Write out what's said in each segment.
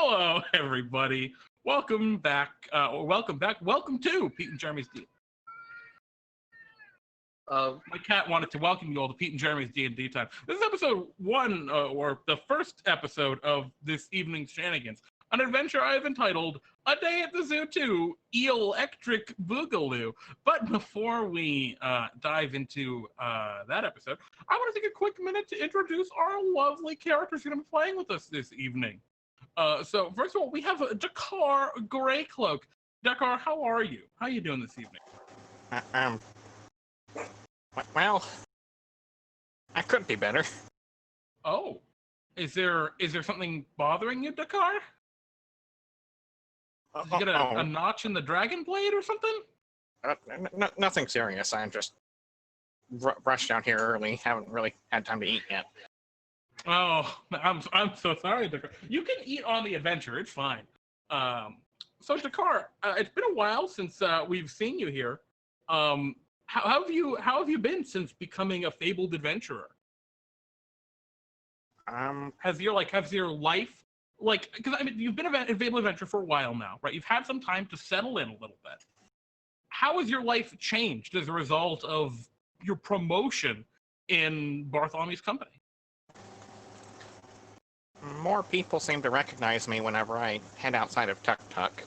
Hello, everybody. Welcome back. Welcome to Pete and Jeremy's D. My cat wanted to welcome you all to Pete and Jeremy's DnDTime. This is episode 1, or the first episode of this evening's shenanigans. An adventure I have entitled A Day at the Zoo 2, Eelectric Boogaloo. But before we dive into that episode, I want to take a quick minute to introduce our lovely characters who are going to be playing with us this evening. So first of all, we have Daakar Greycloak. Daakar, how are you? How are you doing this evening? Well, I could be better. Oh, is there something bothering you, Daakar? Did you get a notch in the Dragonblade or something? Nothing serious. I'm just rushed down here early. Haven't really had time to eat yet. Oh, I'm so sorry, Daakar. You can eat on the adventure. It's fine. So Daakar, it's been a while since we've seen you here. How have you been since becoming a fabled adventurer? Has your life, because I mean, you've been a fabled adventurer for a while now, right? You've had some time to settle in a little bit. How has your life changed as a result of your promotion in Bartholomew's company? More people seem to recognize me whenever I head outside of Tuk Tuk,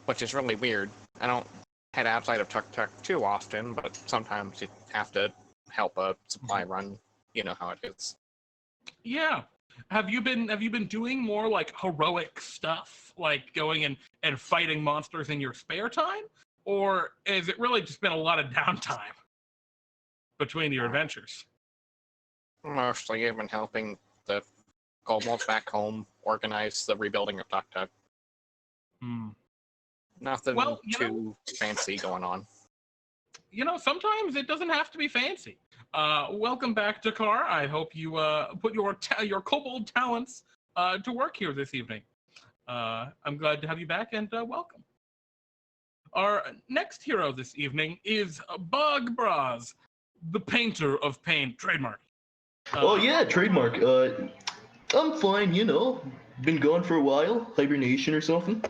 which is really weird. I don't head outside of Tuk Tuk too often, but sometimes you have to help a supply run. You know how it is. Yeah. Have you been doing more like heroic stuff, like going and fighting monsters in your spare time? Or has it really just been a lot of downtime between your adventures? Mostly I've been helping the kobolds back home organize the rebuilding of Tuk Tuk. Nothing too fancy going on. You know, sometimes it doesn't have to be fancy. Welcome back, Daakar. I hope you put your kobold talents to work here this evening. I'm glad to have you back, and welcome. Our next hero this evening is Brozz, the painter of pain, trademark. Oh yeah, trademark. I'm fine, you know. Been gone for a while, hibernation or something.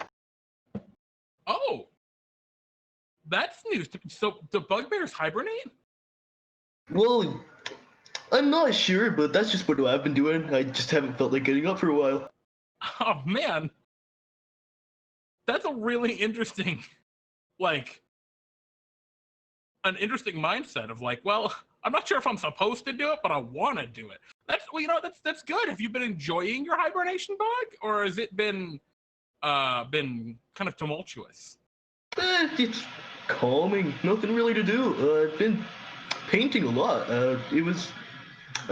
Oh, that's news. So the bugbears hibernate? Well, I'm not sure, but that's just what I've been doing. I just haven't felt like getting up for a while. Oh man, that's a really interesting, an interesting mindset of well, I'm not sure if I'm supposed to do it, but I want to do it. That's good. Have you been enjoying your hibernation, Bug, or has it been kind of tumultuous? It's calming. Nothing really to do. I've been painting a lot. I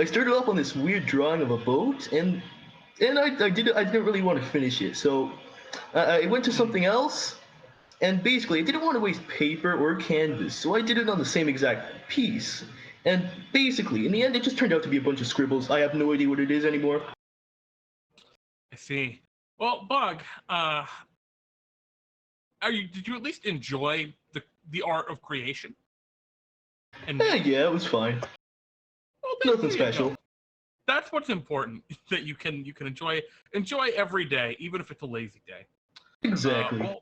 started off on this weird drawing of a boat, and I didn't really want to finish it, so I went to something else. And basically, I didn't want to waste paper or canvas, so I did it on the same exact piece. And basically, in the end, it just turned out to be a bunch of scribbles. I have no idea what it is anymore. I see. Well, Bug, did you at least enjoy the art of creation? And yeah, it was fine. Well, nothing special. That's what's important. That you can enjoy every day, even if it's a lazy day. Exactly.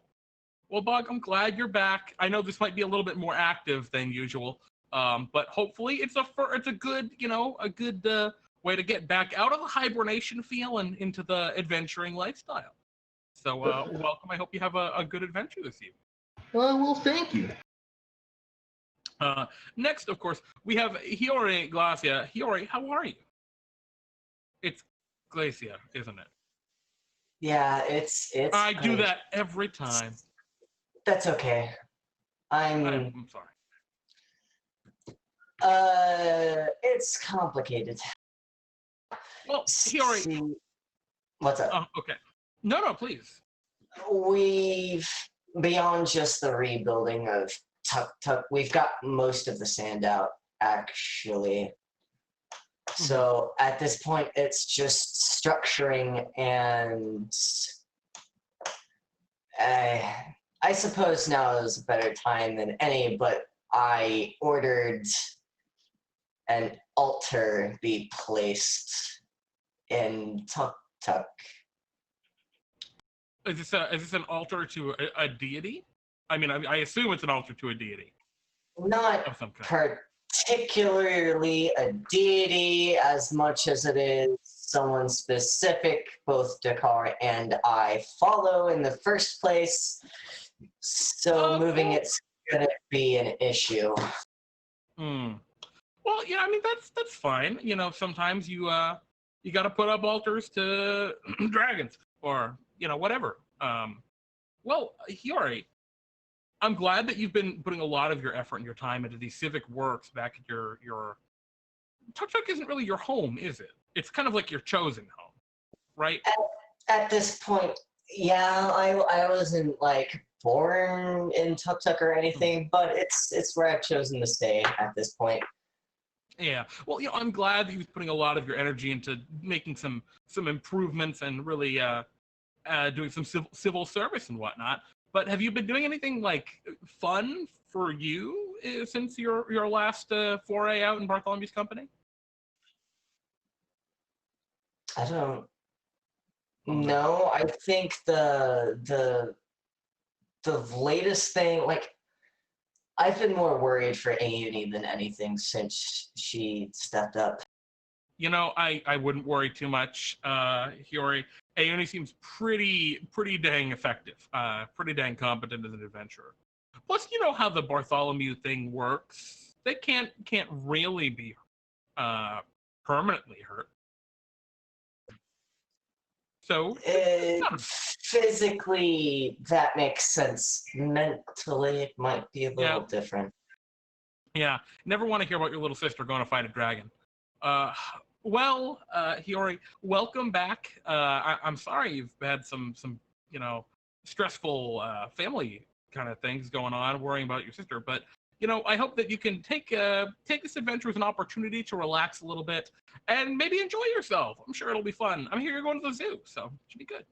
Well, Bug, I'm glad you're back. I know this might be a little bit more active than usual, but hopefully it's a good way to get back out of the hibernation feel and into the adventuring lifestyle. So welcome. I hope you have a good adventure this evening. Well, thank you. Next, of course, we have Hiori Glasia. Hiori, how are you? It's Glasia, isn't it? Yeah, it's. I do that every time. That's okay. I'm sorry. It's complicated. Well, Hiori. What's up? Okay. No, please. We've, beyond just the rebuilding of Tuk Tuk, we've got most of the sand out, actually. So at this point, it's just structuring, and I suppose now is a better time than any, but I ordered an altar be placed in Tuk Tuk Is this an altar to a deity? I mean, I assume it's an altar to a deity Not of some kind. particularly a deity as much as it is someone specific both Daakar and I follow in the first place. So moving Well, it's gonna be an issue. hmm. Well, I mean that's fine. Sometimes you got to put up altars to dragons or whatever. Well, Hiori, I'm glad that you've been putting a lot of your effort and your time into these civic works back at your. Tuk Tuk isn't really your home, is it? It's kind of like your chosen home, right? At this point, yeah, I wasn't like born in Tuk Tuk or anything, but it's where I've chosen to stay at this point. Yeah. Well, I'm glad that he was putting a lot of your energy into making some improvements and really doing some civil service and whatnot. But have you been doing anything like fun for you since your last foray out in Bartholomew's company? I don't know. I think the latest thing, like I've been more worried for Auni than anything since she stepped up. I wouldn't worry too much, Hiori. Aoni seems pretty dang effective, pretty dang competent as an adventurer. Plus, you know how the Bartholomew thing works. They can't really be permanently hurt. So Physically, that makes sense. Mentally, it might be a little different. Yeah, never want to hear about your little sister going to fight a dragon. Well, Hiori, welcome back. I'm sorry you've had some stressful family kind of things going on, worrying about your sister. But I hope that you can take this adventure as an opportunity to relax a little bit and maybe enjoy yourself. I'm sure it'll be fun. I'm here. You're going to the zoo, so it should be good.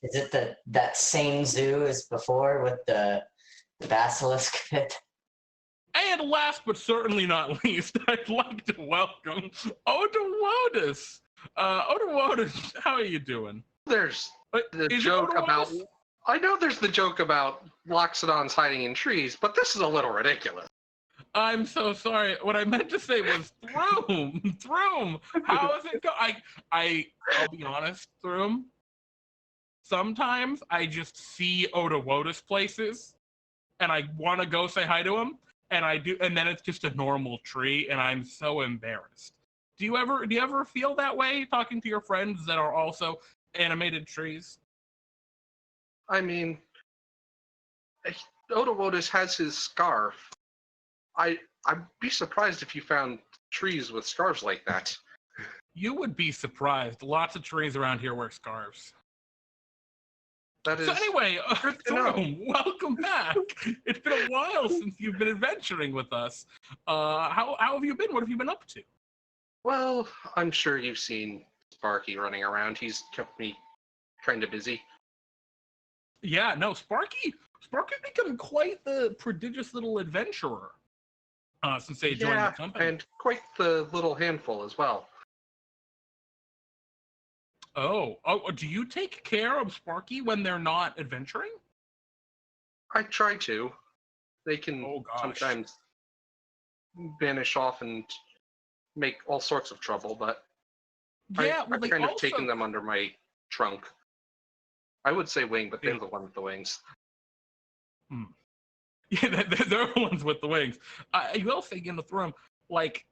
Is it that same zoo as before with the basilisk pit? And last but certainly not least, I'd like to welcome Odawotus. Odawotus, how are you doing? There's the joke about. I know there's the joke about Loxodons hiding in trees, but this is a little ridiculous. I'm so sorry. What I meant to say was Throom. Throom. How is it going? I'll be honest, Throom. Sometimes I just see Odawotus places, and I want to go say hi to him. And I do, and then it's just a normal tree, and I'm so embarrassed. Do you ever feel that way talking to your friends that are also animated trees? I mean, Odawotus has his scarf. I'd be surprised if you found trees with scarves like that. You would be surprised. Lots of trees around here wear scarves. That is. So anyway, good to know. Welcome back. It's been a while since you've been adventuring with us. How have you been? What have you been up to? Well, I'm sure you've seen Sparky running around. He's kept me kind of busy. Yeah, no, Sparky's become quite the prodigious little adventurer since they joined the company. And quite the little handful as well. Oh, do you take care of Sparky when they're not adventuring? I try to. They can sometimes vanish off and make all sorts of trouble, but I've kind of taken them under my trunk. I would say wing, but they're the one with the wings. Yeah, they're the ones with the wings. I will say, Throom, like,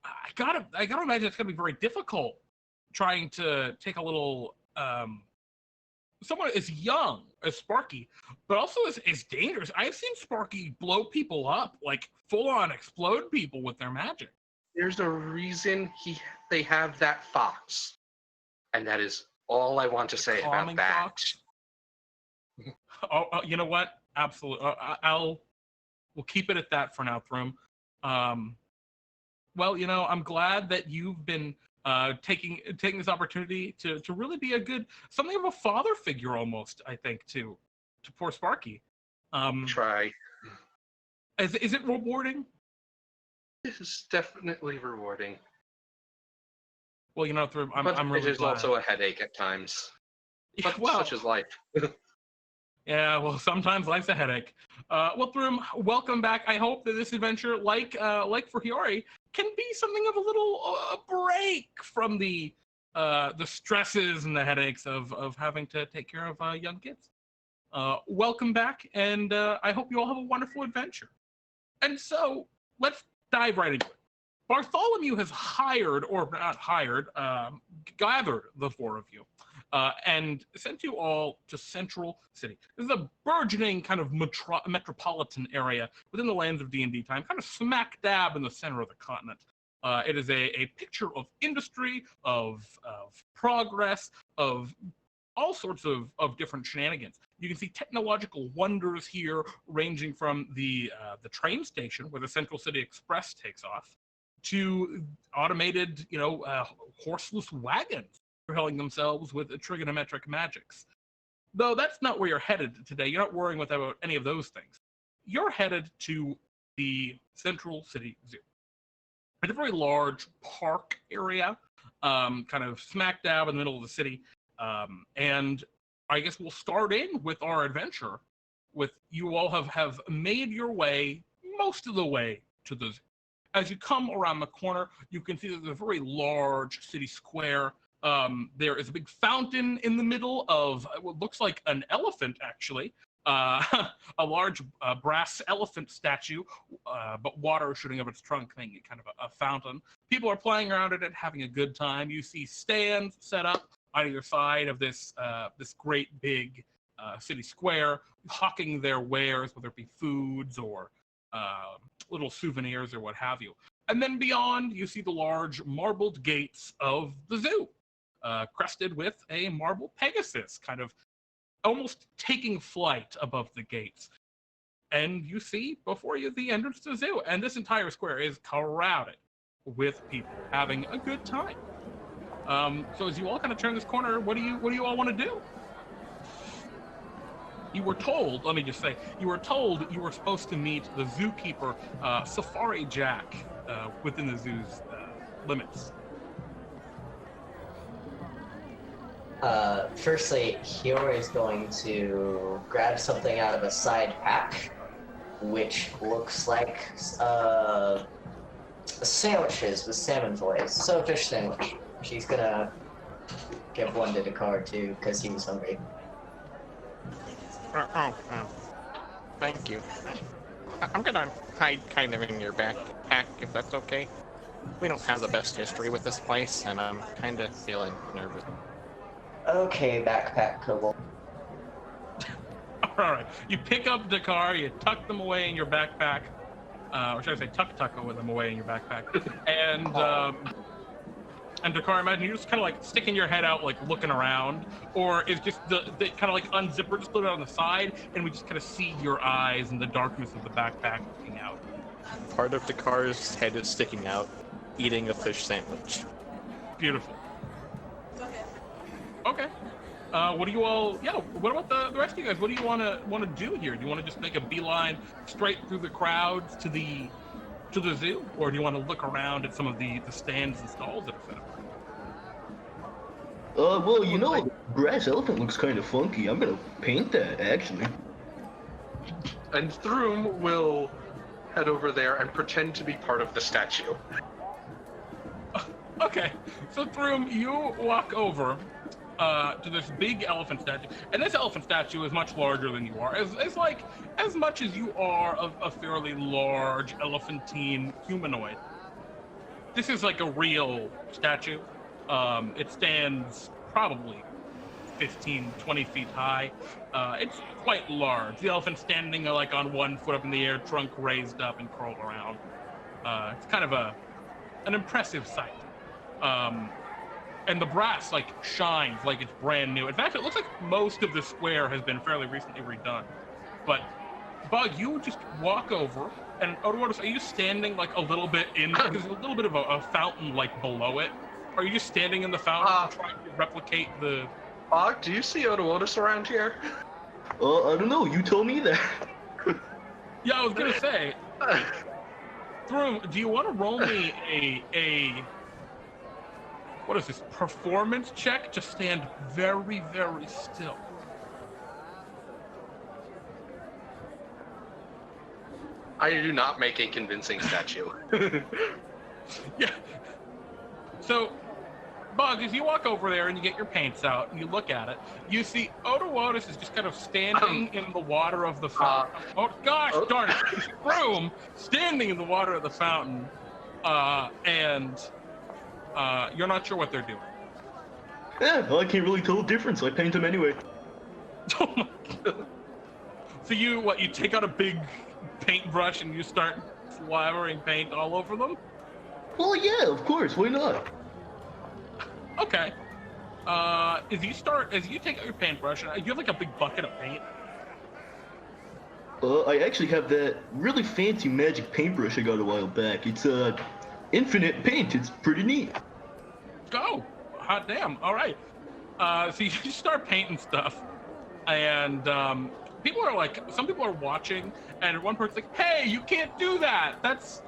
I gotta imagine it's gonna be very difficult trying to take a little someone as young as Sparky, but also as dangerous. I've seen Sparky blow people up, like full on explode people with their magic. There's a reason they have that fox, and that is all I want to say about that. Fox. Oh, you know what? Absolutely. We'll keep it at that for now, Throom. Well, I'm glad that you've been taking this opportunity to really be something of a father figure almost, I think, to poor Sparky. Try. Is it rewarding? This is definitely rewarding. Well, Throom, I'm really glad. It is also a headache at times. But well, such is life. yeah, well, sometimes life's a headache. Well, Throom, welcome back. I hope that this adventure, like for Hiori, can be something of a little break from the stresses and the headaches of having to take care of young kids. Welcome back, and I hope you all have a wonderful adventure. And so, let's dive right into it. Bartholomew has hired, or not hired, gathered the four of you, and sent you all to Central City. This is a burgeoning kind of metropolitan area within the lands of DnDTime, kind of smack dab in the center of the continent. It is a picture of industry, of progress, of all sorts of different shenanigans. You can see technological wonders here, ranging from the train station where the Central City Express takes off, to automated, horseless wagons propelling themselves with trigonometric magics. Though that's not where you're headed today. You're not worrying about any of those things. You're headed to the Central City Zoo. It's a very large park area, kind of smack dab in the middle of the city. And I guess we'll start in with our adventure with you all have made your way most of the way to the zoo. As you come around the corner, you can see there's a very large city square. There is a big fountain in the middle of what looks like an elephant, actually. A large brass elephant statue, but water shooting up its trunk, making it kind of a fountain. People are playing around it and having a good time. You see stands set up on either side of this great big city square, hawking their wares, whether it be foods or little souvenirs or what have you. And then beyond, you see the large marbled gates of the zoo, crested with a marble Pegasus, kind of almost taking flight above the gates. And you see before you the entrance to the zoo, and this entire square is crowded with people having a good time. So as you all kind of turn this corner, what do you all want to do? You were told, let me just say, you were told you were supposed to meet the zookeeper, Safari Jack, within the zoo's limits. Firstly, Hiori is going to grab something out of a side pack, which looks like sandwiches with salmon fillets. So a fish sandwich. She's gonna give one to Daakar too, because he was hungry. Thank you. I'm gonna hide kind of in your backpack, if that's okay. We don't have the best history with this place, and I'm kind of feeling nervous. Okay, backpack Kobold. All right. You pick up Daakar, you tuck them away in your backpack, or should I say tuck them away in your backpack, and Daakar, I imagine you just kind of like sticking your head out, like looking around, or is just the kind of like unzipper, just put it on the side, and we just kind of see your eyes in the darkness of the backpack looking out. Part of Dakar's head is sticking out, eating a fish sandwich. Beautiful. Okay. What do you all? Yeah. What about the rest of you guys? What do you want to do here? Do you want to just make a beeline straight through the crowds to the zoo, or do you want to look around at some of the stands and stalls that are set up? Well, the brass elephant looks kind of funky. I'm gonna paint that, actually. And Throom will head over there and pretend to be part of the statue. Okay, so Throom, you walk over to this big elephant statue, and this elephant statue is much larger than you are. It's like as much as you are of a fairly large elephantine humanoid. This is like a real statue. It stands probably 15, 20 feet high. It's quite large. The elephant standing like on one foot up in the air, trunk raised up and curled around. It's kind of an impressive sight. And the brass shines like it's brand new. In fact, it looks like most of the square has been fairly recently redone. But Bug, you just walk over, and Odorodus, are you standing a little bit in? Because there's a little bit of a fountain below it. Are you just standing in the fountain trying to replicate the? Do you see Odorodus around here? I don't know. You told me that. Yeah, I was gonna say. Throom, do you want to roll me what is this, performance check to stand very, very still. I do not make a convincing statue. Yeah. So, Brozz, as you walk over there and you get your paints out and you look at it, you see Otis is just kind of standing in the water of the fountain. Oh gosh darn it! Throom standing in the water of the fountain, and you're not sure what they're doing. Yeah, well, I can't really tell the difference. I paint them anyway. Oh my God. So you take out a big paintbrush and you start slathering paint all over them? Well, yeah, of course. Why not? Okay. As you take out your paintbrush, you have like a big bucket of paint. I actually have that really fancy magic paintbrush I got a while back. It's infinite paint. It's pretty neat. Go. Hot damn. All right. So you just start painting stuff, and some people are watching, and one person's like, "Hey, you can't do that. That's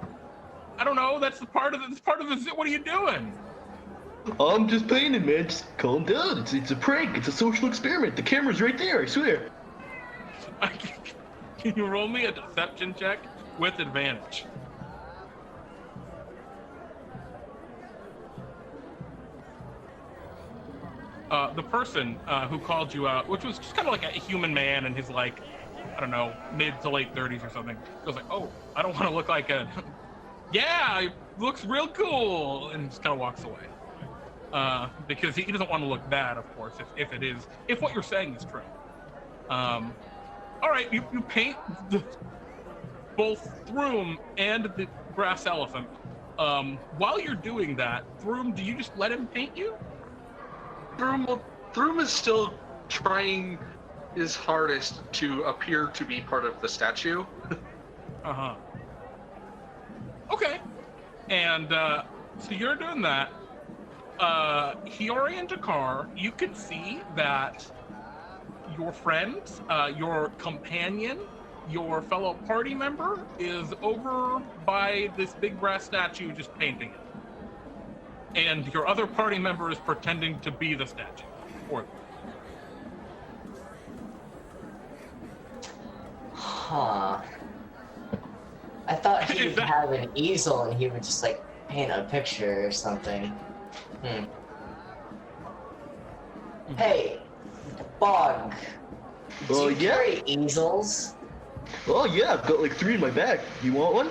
part of the. What are you doing?" I'm just painting, man. Just calm down. It's a prank. It's a social experiment. The camera's right there, I swear. Can you roll me a deception check with advantage? The person who called you out, which was just kind of like a human man in his, like, I don't know, mid to late 30s or something, goes like, "Oh, I don't want to look like a... Yeah, it looks real cool," and just kind of walks away. Because he doesn't want to look bad, of course, if what you're saying is true. All right, you paint both Throom and the brass elephant. While you're doing that, Throom, do you just let him paint you? Throom is still trying his hardest to appear to be part of the statue. Uh-huh. Okay. And so you're doing that. Hiori and Daakar, you can see that your friend, your companion, your fellow party member is over by this big brass statue just painting it. And your other party member is pretending to be the statue. Huh. I thought he would have an easel and he would just like paint a picture or something. Hey, Bog. Do you carry easels? Oh yeah, I've got like 3 in my bag. You want one?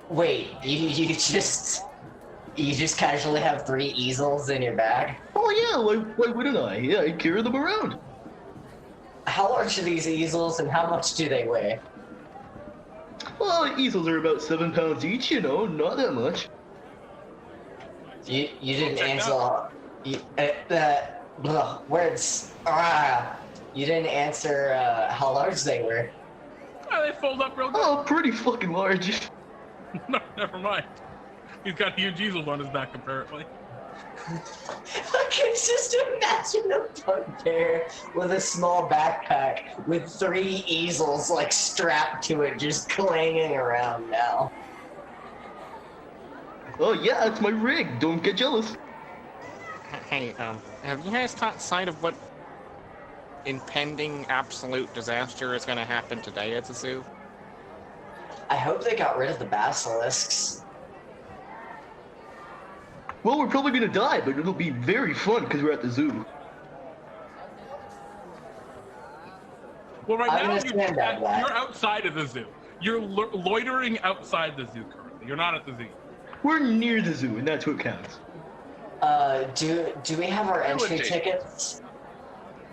Wait, you just casually have 3 easels in your bag? Oh yeah, why wouldn't I? Yeah, I carry them around. How large are these easels and how much do they weigh? Well, easels are about 7 pounds each, not that much. You didn't answer. Words. You didn't answer how large they were. They fold up real good. Oh, pretty fucking large. No, never mind. He's got huge easels on his back, apparently. I can just imagine a bugbear with a small backpack with 3 easels like strapped to it, just clanging around now. Oh yeah, it's my rig. Don't get jealous. Hey, have you guys caught sight of what impending absolute disaster is going to happen today at the zoo? I hope they got rid of the basilisks. Well, we're probably gonna die, but it'll be very fun because we're at the zoo. Well, right now you're outside of the zoo. You're loitering outside the zoo currently. You're not at the zoo. We're near the zoo, and that's what counts. Do we have our entry tickets?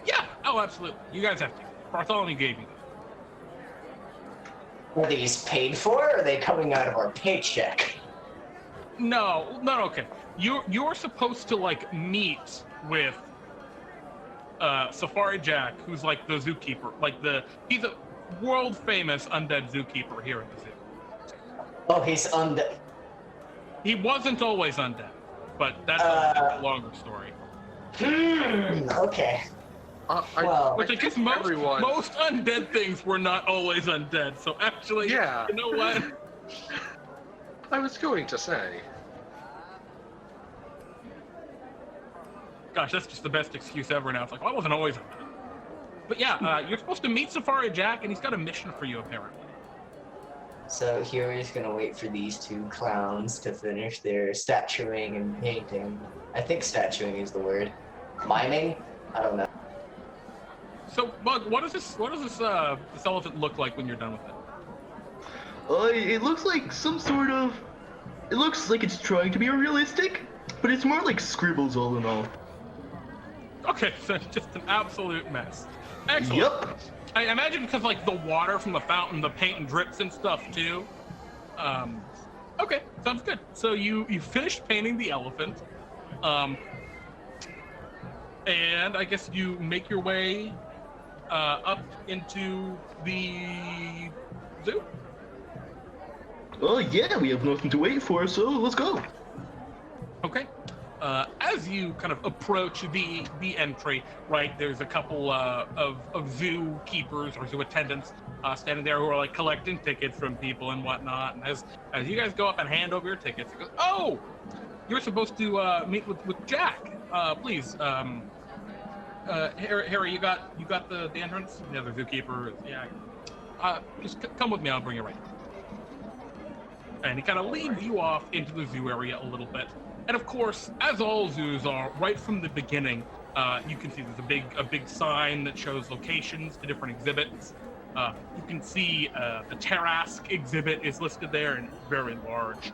Yeah. Oh, absolutely. You guys have to. Bartholomew gave you. Are these paid for, or are they coming out of our paycheck? No, okay. You're supposed to like meet with Safari Jack, who's like the zookeeper. He's a world famous undead zookeeper here at the zoo. Oh, he's undead. He wasn't always undead, but that's a longer story. Okay. Which I guess most undead things were not always undead. So actually, yeah. You know what? I was going to say. Gosh, that's just the best excuse ever now. It's like, well, I wasn't always on that. But yeah, you're supposed to meet Safari Jack, and he's got a mission for you, apparently. So Hiori's gonna wait for these two clowns to finish their statuing and painting. I think statuing is the word. Miming? I don't know. So, Bug, what does this elephant look like when you're done with it? It looks like some sort of... It looks like it's trying to be realistic, but it's more like scribbles all in all. Okay, so just an absolute mess. Excellent. Yep. I imagine because like the water from the fountain, the paint and drips and stuff too. Okay, sounds good. So you finished painting the elephant, and I guess you make your way up into the zoo. Oh yeah, we have nothing to wait for, so let's go. Okay. As you kind of approach the entry, right, there's a couple of zoo keepers or zoo attendants standing there who are like collecting tickets from people and whatnot. And as you guys go up and hand over your tickets, it goes, "Oh, you're supposed to meet with Jack. Please, Harry, you got the entrance? The other zookeeper, yeah. Just come with me. I'll bring you right." And he kind of leads you off into the zoo area a little bit. And of course, as all zoos are, right from the beginning, you can see there's a big sign that shows locations to different exhibits. You can see the Tarrasque exhibit is listed there and it's very large.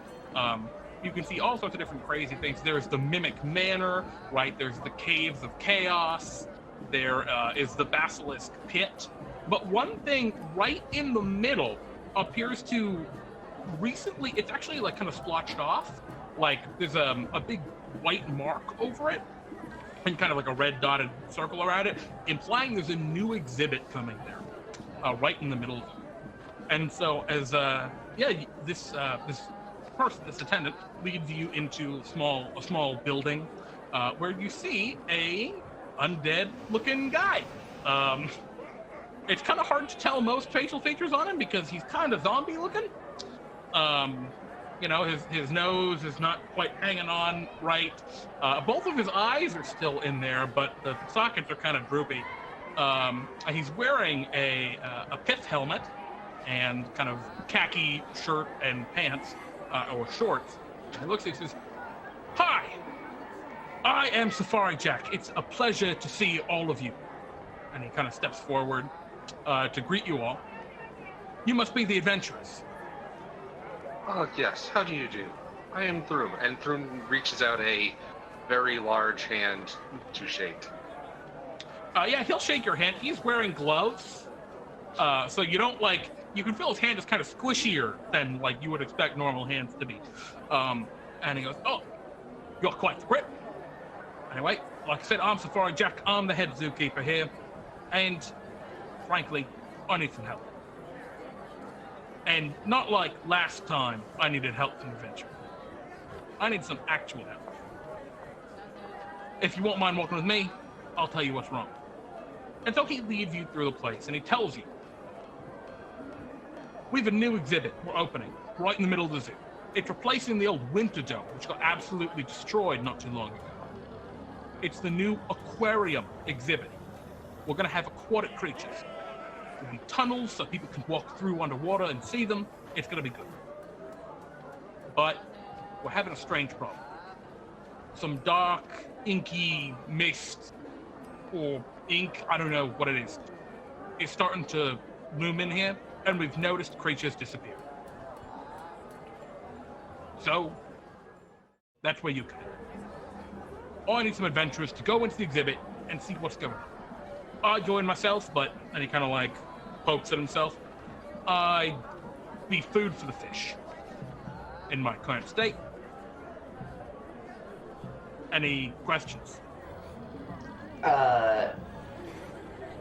You can see all sorts of different crazy things. There's the Mimic Manor, right? There's the Caves of Chaos. There is the Basilisk Pit. But one thing right in the middle appears to recently, it's actually like kind of splotched off. Like there's a big white mark over it and kind of like a red dotted circle around it, implying there's a new exhibit coming there, right in the middle of it. And so as this attendant leads you into a small building where you see a undead looking guy. It's kind of hard to tell most facial features on him because he's kind of zombie looking. You know, his nose is not quite hanging on right. Both of his eyes are still in there, but the sockets are kind of droopy. He's wearing a pith helmet and kind of khaki shirt and pants, or shorts. And he looks and he says, "Hi, I am Safari Jack. It's a pleasure to see all of you." And he kind of steps forward to greet you all. "You must be the adventurers." Oh, yes. How do you do? I am Throom, and Throom reaches out a very large hand to shake. Yeah, he'll shake your hand. He's wearing gloves, so you don't you can feel his hand is kind of squishier than like you would expect normal hands to be. And he goes, "Oh, you're quite the grip." Anyway, like I said, I'm Safari Jack. I'm the head zookeeper here, and frankly, I need some help. And not like last time I needed help from Avenger. I need some actual help. If you won't mind walking with me, I'll tell you what's wrong. And so he leads you through the place and he tells you, "We have a new exhibit we're opening right in the middle of the zoo. It's replacing the old Winter Dome, which got absolutely destroyed not too long ago. It's the new aquarium exhibit. We're going to have aquatic creatures. There'll be tunnels so people can walk through underwater and see them. It's going to be good. But we're having a strange problem. Some dark, inky mist or ink, I don't know what it is. It's starting to loom in here, and we've noticed creatures disappear. So, that's where you come in. I need some adventurers to go into the exhibit and see what's going on. I join myself, but," and he kind of like pokes at himself, "I'd be food for the fish in my current state." Any questions?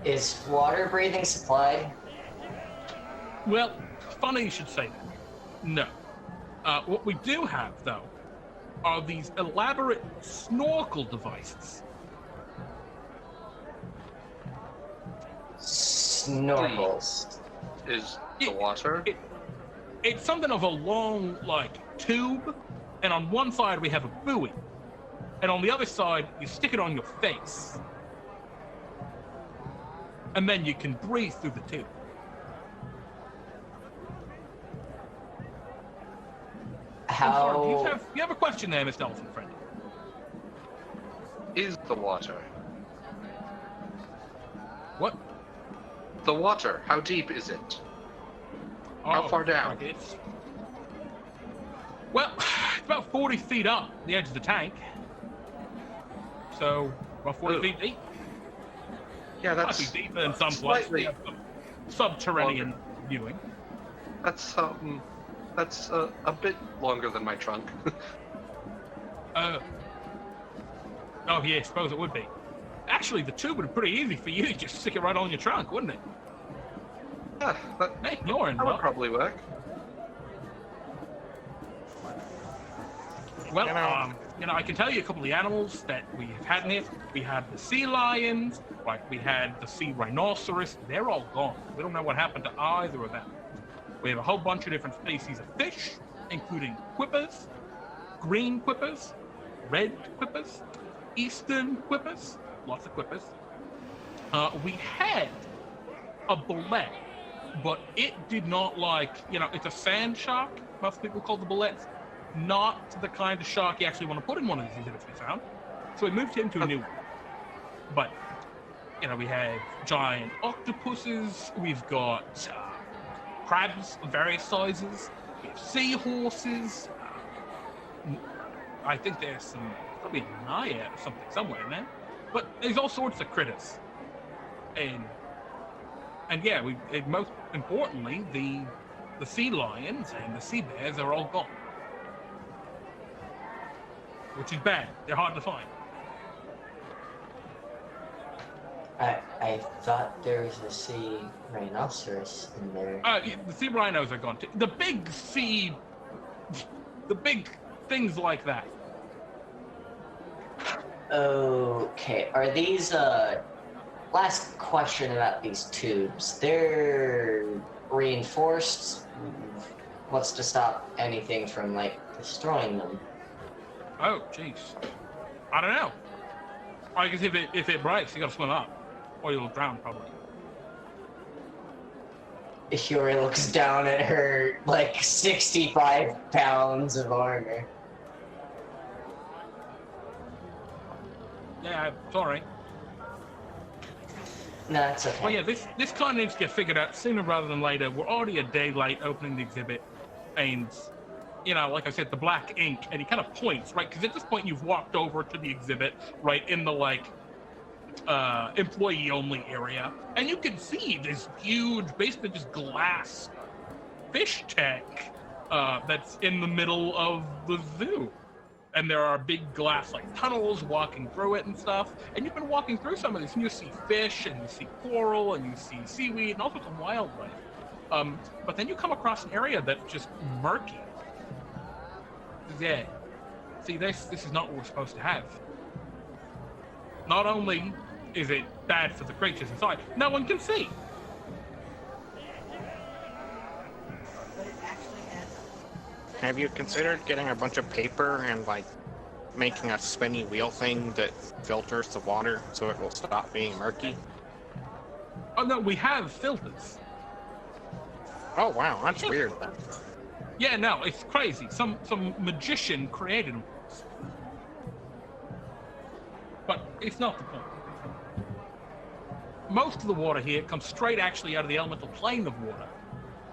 Is water breathing supplied? Well, funny you should say that. No. What we do have, though, are these elaborate snorkel devices. Snorkels. Is the water? It's something of a long, tube, and on one side we have a buoy. and on the other side, you stick it on your face. And then you can breathe through the tube. How? You have a question there, Mr. Elephant Friend. Is the water? What? The water. How deep is it? How far down? Well, it's about 40 feet up the edge of the tank. So, about 40 feet deep. Yeah, that's might be deeper in some places. Subterranean viewing. That's a bit longer than my trunk. Oh yeah, I suppose it would be. Actually, the tube would be pretty easy for you to just stick it right on your trunk, wouldn't it? Yeah, that would probably work. Well, I can tell you a couple of the animals that we've had in here. We had the sea lions, like we had the sea rhinoceros. They're all gone. We don't know what happened to either of them. We have a whole bunch of different species of fish, including quippers, green quippers, red quippers, eastern quippers, lots of quippers. We had a bullet, but it did not it's a sand shark, most people call the bullets. Not the kind of shark you actually want to put in one of these exhibits we found. So we moved him to a new one. But, we have giant octopuses, we've got crabs of various sizes, we have seahorses. I think there's probably a naiad or something somewhere in there. But there's all sorts of critters. And yeah, most importantly, the sea lions and the sea bears are all gone. Which is bad. They're hard to find. I thought there was a sea rhinoceros in there. Yeah, the sea rhinos are gone too. The big things like that. Okay, are these, last question about these tubes. They're reinforced? What's to stop anything from, destroying them? Oh, jeez. I don't know. I guess if it breaks, you gotta swim up. Or you'll drown, probably. Hiori looks down at her, 65 pounds of armor. Yeah, sorry. No, it's okay. Well, yeah, this kind of needs to get figured out sooner rather than later. We're already a day late opening the exhibit, and like I said, the black ink, and he kind of points, right? Because at this point, you've walked over to the exhibit, right, in the, employee-only area, and you can see this huge, basically just glass fish tank that's in the middle of the zoo. And there are big glass, tunnels walking through it and stuff. And you've been walking through some of this, and you see fish, and you see coral, and you see seaweed, and all sorts of wildlife. But then you come across an area that's just murky. Yeah. See, this is not what we're supposed to have. Not only is it bad for the creatures inside, no one can see. Have you considered getting a bunch of paper and, making a spinny wheel thing that filters the water so it will stop being murky? Oh, no, we have filters. Oh, wow, that's weird, then. Yeah, no, it's crazy. Some magician created them. But it's not the point. Most of the water here comes straight actually out of the elemental plane of water,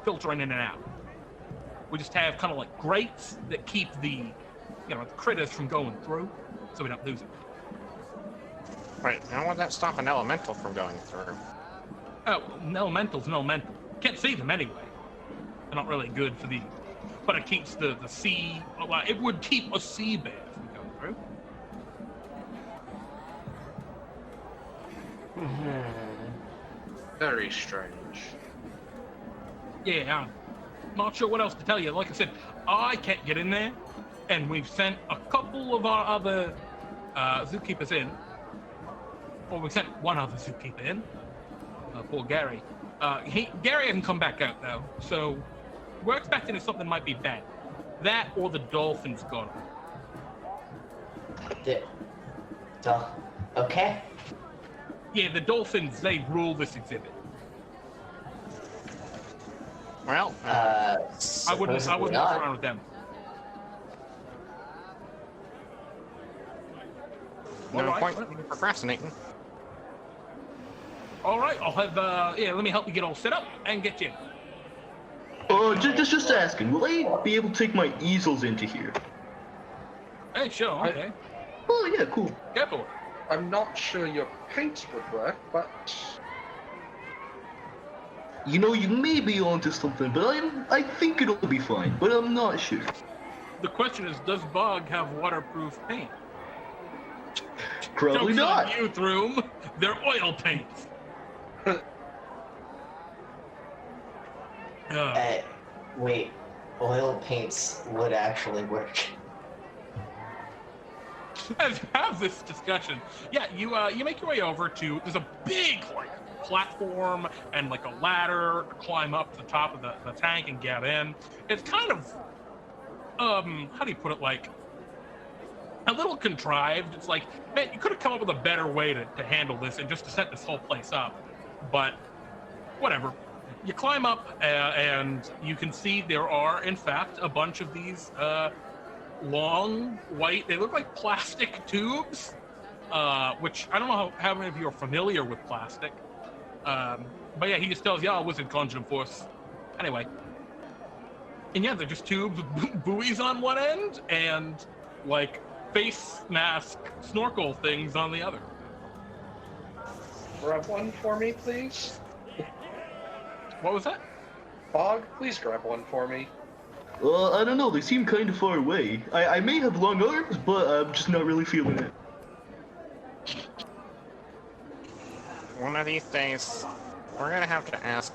filtering in and out. We just have kind of grates that keep the critters from going through, so we don't lose it. Right, how would that stop an elemental from going through? Oh, an elemental's an elemental. Can't see them anyway. They're not really good for the... But it keeps the sea... Well, it would keep a sea bear from going through. Very strange. Yeah, I'm not sure what else to tell you. Like I said, I can't get in there, and we've sent a couple of our other zookeepers in. Or we sent one other zookeeper in. Poor Gary. Gary hasn't come back out, though, so we're expecting that something might be bad. That or the dolphins got him. Okay. Yeah, the dolphins, they rule this exhibit. Well, I wouldn't mess around with them. no point in procrastinating. All right, I'll have let me help you get all set up and get you. Just asking, will I be able to take my easels into here? Hey, sure, okay. Oh yeah, cool. Careful. I'm not sure your paint would work, but You know, you may be onto something, but I think it'll be fine, but I'm not sure. The question is, does Bog have waterproof paint? Probably Joke's on not. you, Throom. They're oil paints. Wait, oil paints would actually work. Let's have this discussion. Yeah, you make your way over to, there's a big like platform and like a ladder to climb up to the top of the tank and get in. It's kind of how do you put it, like a little contrived. It's like, man, you could have come up with a better way to handle this and just to set this whole place up, but whatever. You climb up and you can see there are in fact a bunch of these long white, they look like plastic tubes, which I don't know how many of you are familiar with plastic, but yeah, he just tells you, oh, wizard conjuring force. Anyway, and yeah, they're just tubes with buoys on one end and like face mask snorkel things on the other. grab one for me, please. What was that? Bog, please grab one for me. I don't know, they seem kind of far away. I may have long arms, but I'm just not really feeling it. One of these days, we're gonna have to ask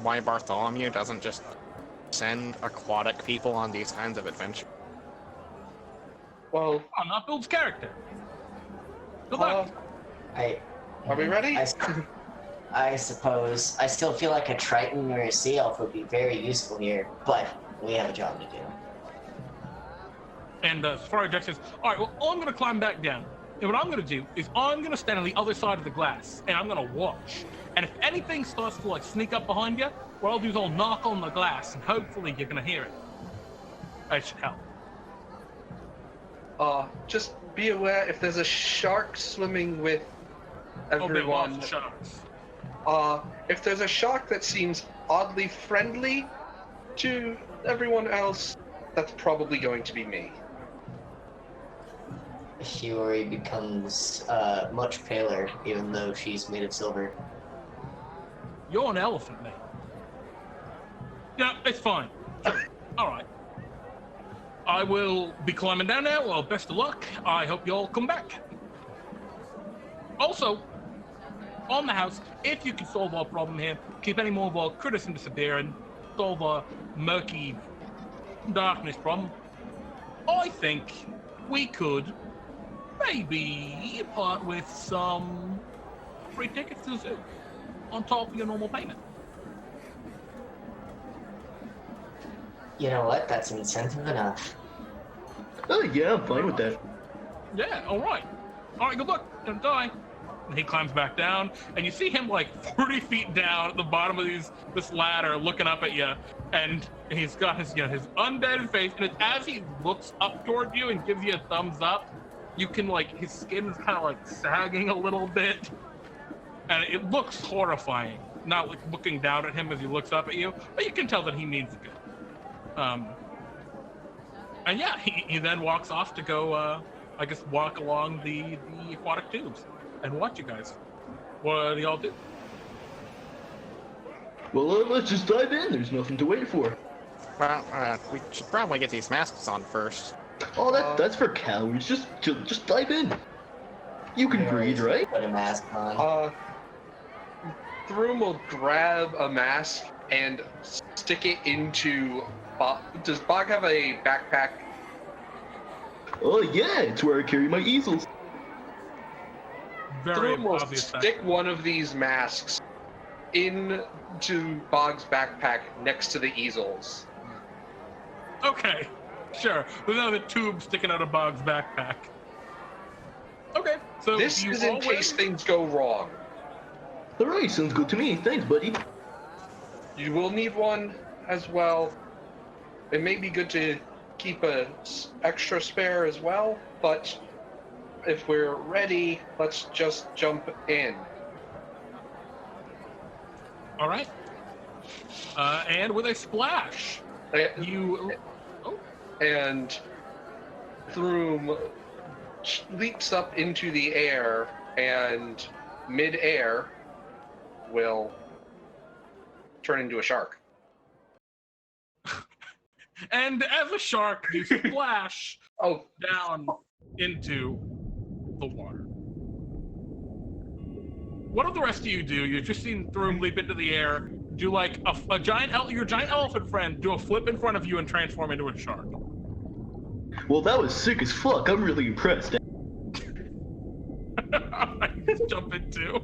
why Bartholomew doesn't just send aquatic people on these kinds of adventures. Well, Not Bill's character. Good luck. Are we ready? I suppose. I still feel like a Triton or a Sea Elf would be very useful here, but we have a job to do. And Safari Jack says, all right, well, I'm going to climb back down. And what I'm going to do is I'm going to stand on the other side of the glass, and I'm going to watch. And if anything starts to, like, sneak up behind you, what I'll do is I'll knock on the glass, and hopefully you're going to hear it. That should help. Just be aware if there's a shark swimming with everyone. Oh, sharks. If there's a shark that seems oddly friendly to everyone else, that's probably going to be me. Hiori becomes much paler, even though she's made of silver. You're an elephant, mate. Yeah, it's fine. All right. I will be climbing down now. Well, best of luck. I hope you all come back. Also, on the house, if you can solve our problem here, keep any more of our critters from disappearing, solve our murky darkness problem, I think we could maybe part with some free tickets to the zoo on top of your normal payment. You know what? That's incentive enough. Oh yeah, I'm fine with that. Yeah, all right. All right, good luck. Don't die. And he climbs back down, and you see him like 40 feet down at the bottom of this ladder, looking up at you, and he's got his his undead face, and as he looks up toward you and gives you a thumbs up, you can like his skin is kind of like sagging a little bit, and it looks horrifying. Not like looking down at him as he looks up at you, but you can tell that he means it good. And yeah, he then walks off to go, I guess, walk along the aquatic tubes and watch you guys. What do y'all do? Well, let's just dive in. There's nothing to wait for. Well, we should probably get these masks on first. Oh, that's for cowards. Just dive in. You can breathe, right? Put a mask on. Throom will grab a mask and stick it into Bog. Does Bog have a backpack? Oh yeah, it's where I carry my easels. Very Throom will obvious. stick one of these masks into Bog's backpack next to the easels. Okay, sure. There's another tube sticking out of Bog's backpack. Okay, so This is in case things go wrong. Alright, sounds good to me. Thanks, buddy. You will need one as well. It may be good to keep a extra spare as well, but if we're ready, let's just jump in. All right. And with a splash, you... Oh. And Throom leaps up into the air, and mid-air will turn into a shark. And as a shark, you splash down into the water. What do the rest of you do? You've just seen Throom leap into the air, do like your giant elephant friend do a flip in front of you and transform into a shark. Well, that was sick as fuck. I'm really impressed. I just jump in too.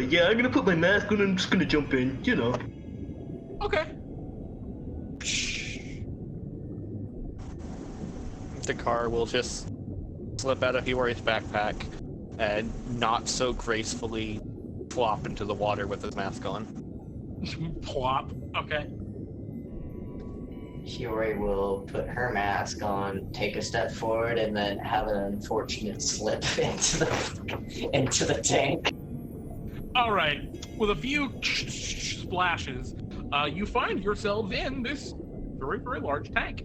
Yeah, I'm gonna put my mask on and I'm just gonna jump in, you know. Okay. Daakar will just slip out of Hiori's backpack and not so gracefully plop into the water with his mask on. Plop. Okay. Hiori will put her mask on, take a step forward, and then have an unfortunate slip into the tank. All right. With a few splashes, you find yourselves in this very, very large tank.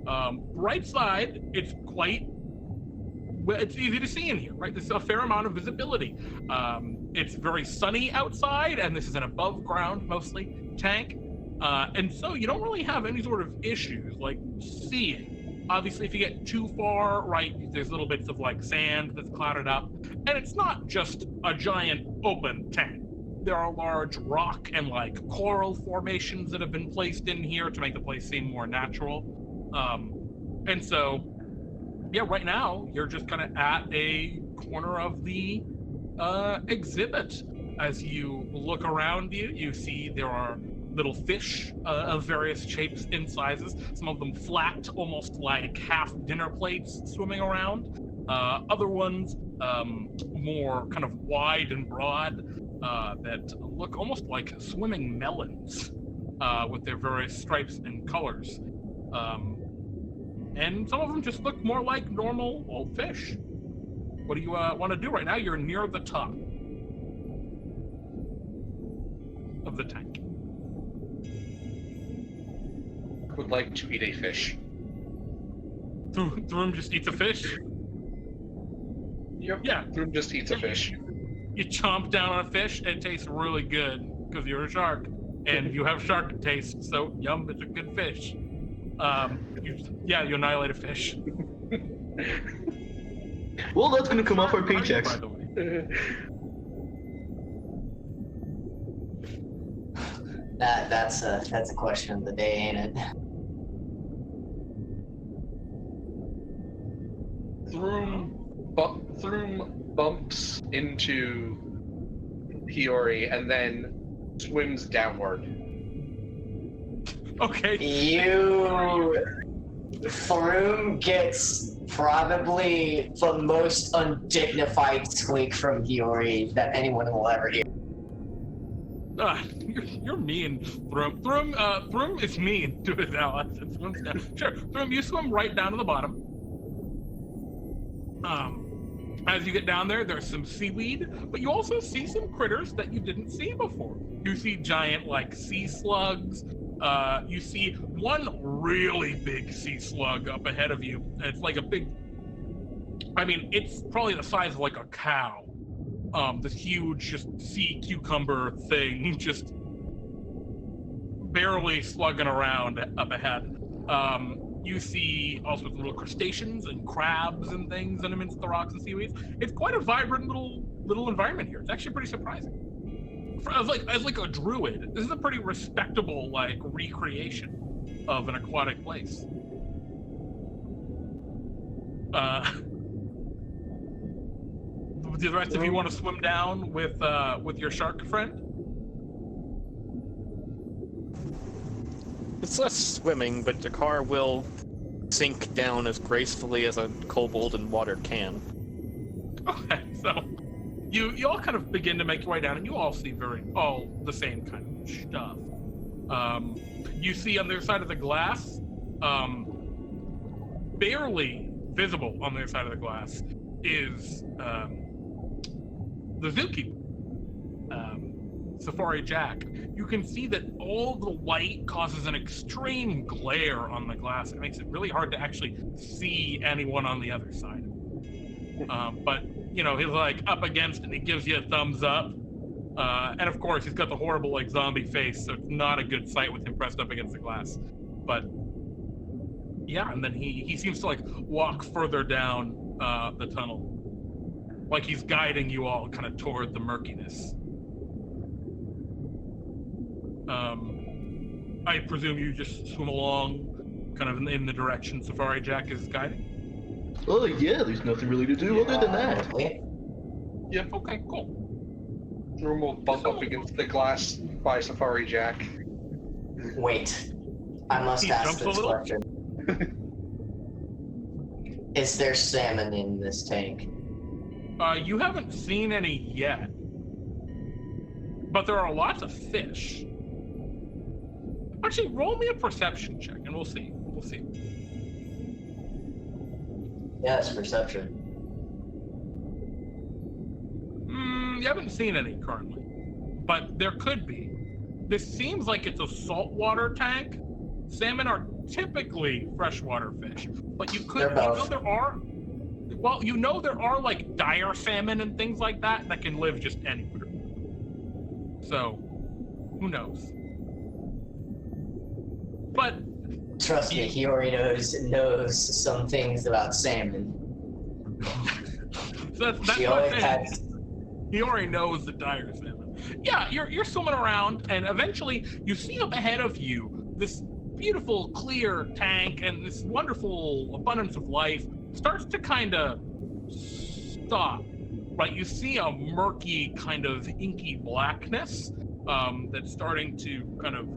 Right side, it's easy to see in here, right? There's a fair amount of visibility. It's very sunny outside, and this is an above ground, mostly, tank. And so you don't really have any sort of issues, like, seeing. Obviously, if you get too far, right, there's little bits of, like, sand that's clouded up. And it's not just a giant open tank. There are large rock and, like, coral formations that have been placed in here to make the place seem more natural. And so, yeah, right now, you're just kind of at a corner of the exhibit. As you look around you, you see there are little fish of various shapes and sizes, some of them flat, almost like half dinner plates swimming around. Other ones more kind of wide and broad that look almost like swimming melons with their various stripes and colors. And some of them just look more like normal old fish. What do you want to do right now? You're near the top of the tank. Would like to eat a fish. Throom just eats a fish? Yep. Yeah. Throom just eats a fish. You chomp down on a fish, and it tastes really good because you're a shark, and you have shark taste. So yum, it's a good fish. You annihilate a fish. Well, that's gonna come off our paychecks. By the way. That's a question of the day, ain't it? Throom bumps into Hiori and then swims downward. Okay. Throom gets probably the most undignified squeak from Hiori that anyone will ever hear. You're mean, Throom. Throom is mean to his allies. Sure, Throom, you swim right down to the bottom. As you get down there, there's some seaweed, but you also see some critters that you didn't see before. You see giant, like, sea slugs. You see one really big sea slug up ahead of you. It's like a big... it's probably the size of, like, a cow. This huge, just sea cucumber thing, just barely slugging around up ahead. You see all sorts of little crustaceans and crabs and things amidst the rocks and seaweeds. It's quite a vibrant little environment here. It's actually pretty surprising. As like a druid, this is a pretty respectable, like, recreation of an aquatic place. Do the rest of you want to swim down with your shark friend? It's less swimming, but Daakar will sink down as gracefully as a kobold in water can. Okay, so you all kind of begin to make your way down, and you all see all the same kind of stuff. You see on the other side of the glass, barely visible on the other side of the glass, is the zookeeper, Safari Jack. You can see that all the light causes an extreme glare on the glass. It makes it really hard to actually see anyone on the other side. But, you know, he's like up against it and he gives you a thumbs up. And of course, he's got the horrible like zombie face, so it's not a good sight with him pressed up against the glass. But yeah, and then he seems to like walk further down the tunnel, like he's guiding you all kind of toward the murkiness. I presume you just swim along, kind of in the direction Safari Jack is guiding. Oh yeah, there's nothing really to do other than that. Yep. Okay, cool. Throom will bump up against the glass by Safari Jack. Wait, I must He ask jumps a this little? question. Is there salmon in this tank? You haven't seen any yet, but there are lots of fish. Actually, roll me a perception check, and we'll see. We'll see. Yeah, it's perception. You haven't seen any currently, but there could be. This seems like it's a saltwater tank. Salmon are typically freshwater fish, but you They're both. there are like dire salmon and things like that can live just anywhere. So, who knows? But Trust me, Hiori knows some things about salmon. so that's She what always I'm had. saying. He already knows the dire salmon. Yeah, you're swimming around, and eventually you see up ahead of you this beautiful, clear tank, and this wonderful abundance of life starts to kind of stop. Right, you see a murky, kind of inky blackness that's starting to kind of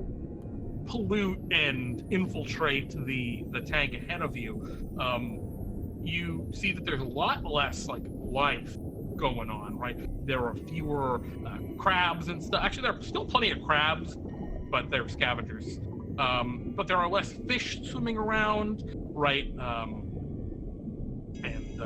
pollute and infiltrate the tank ahead of you. You see that there's a lot less like life going on, right? There are fewer crabs and stuff. Actually, there are still plenty of crabs, but they're scavengers. But there are less fish swimming around, right? And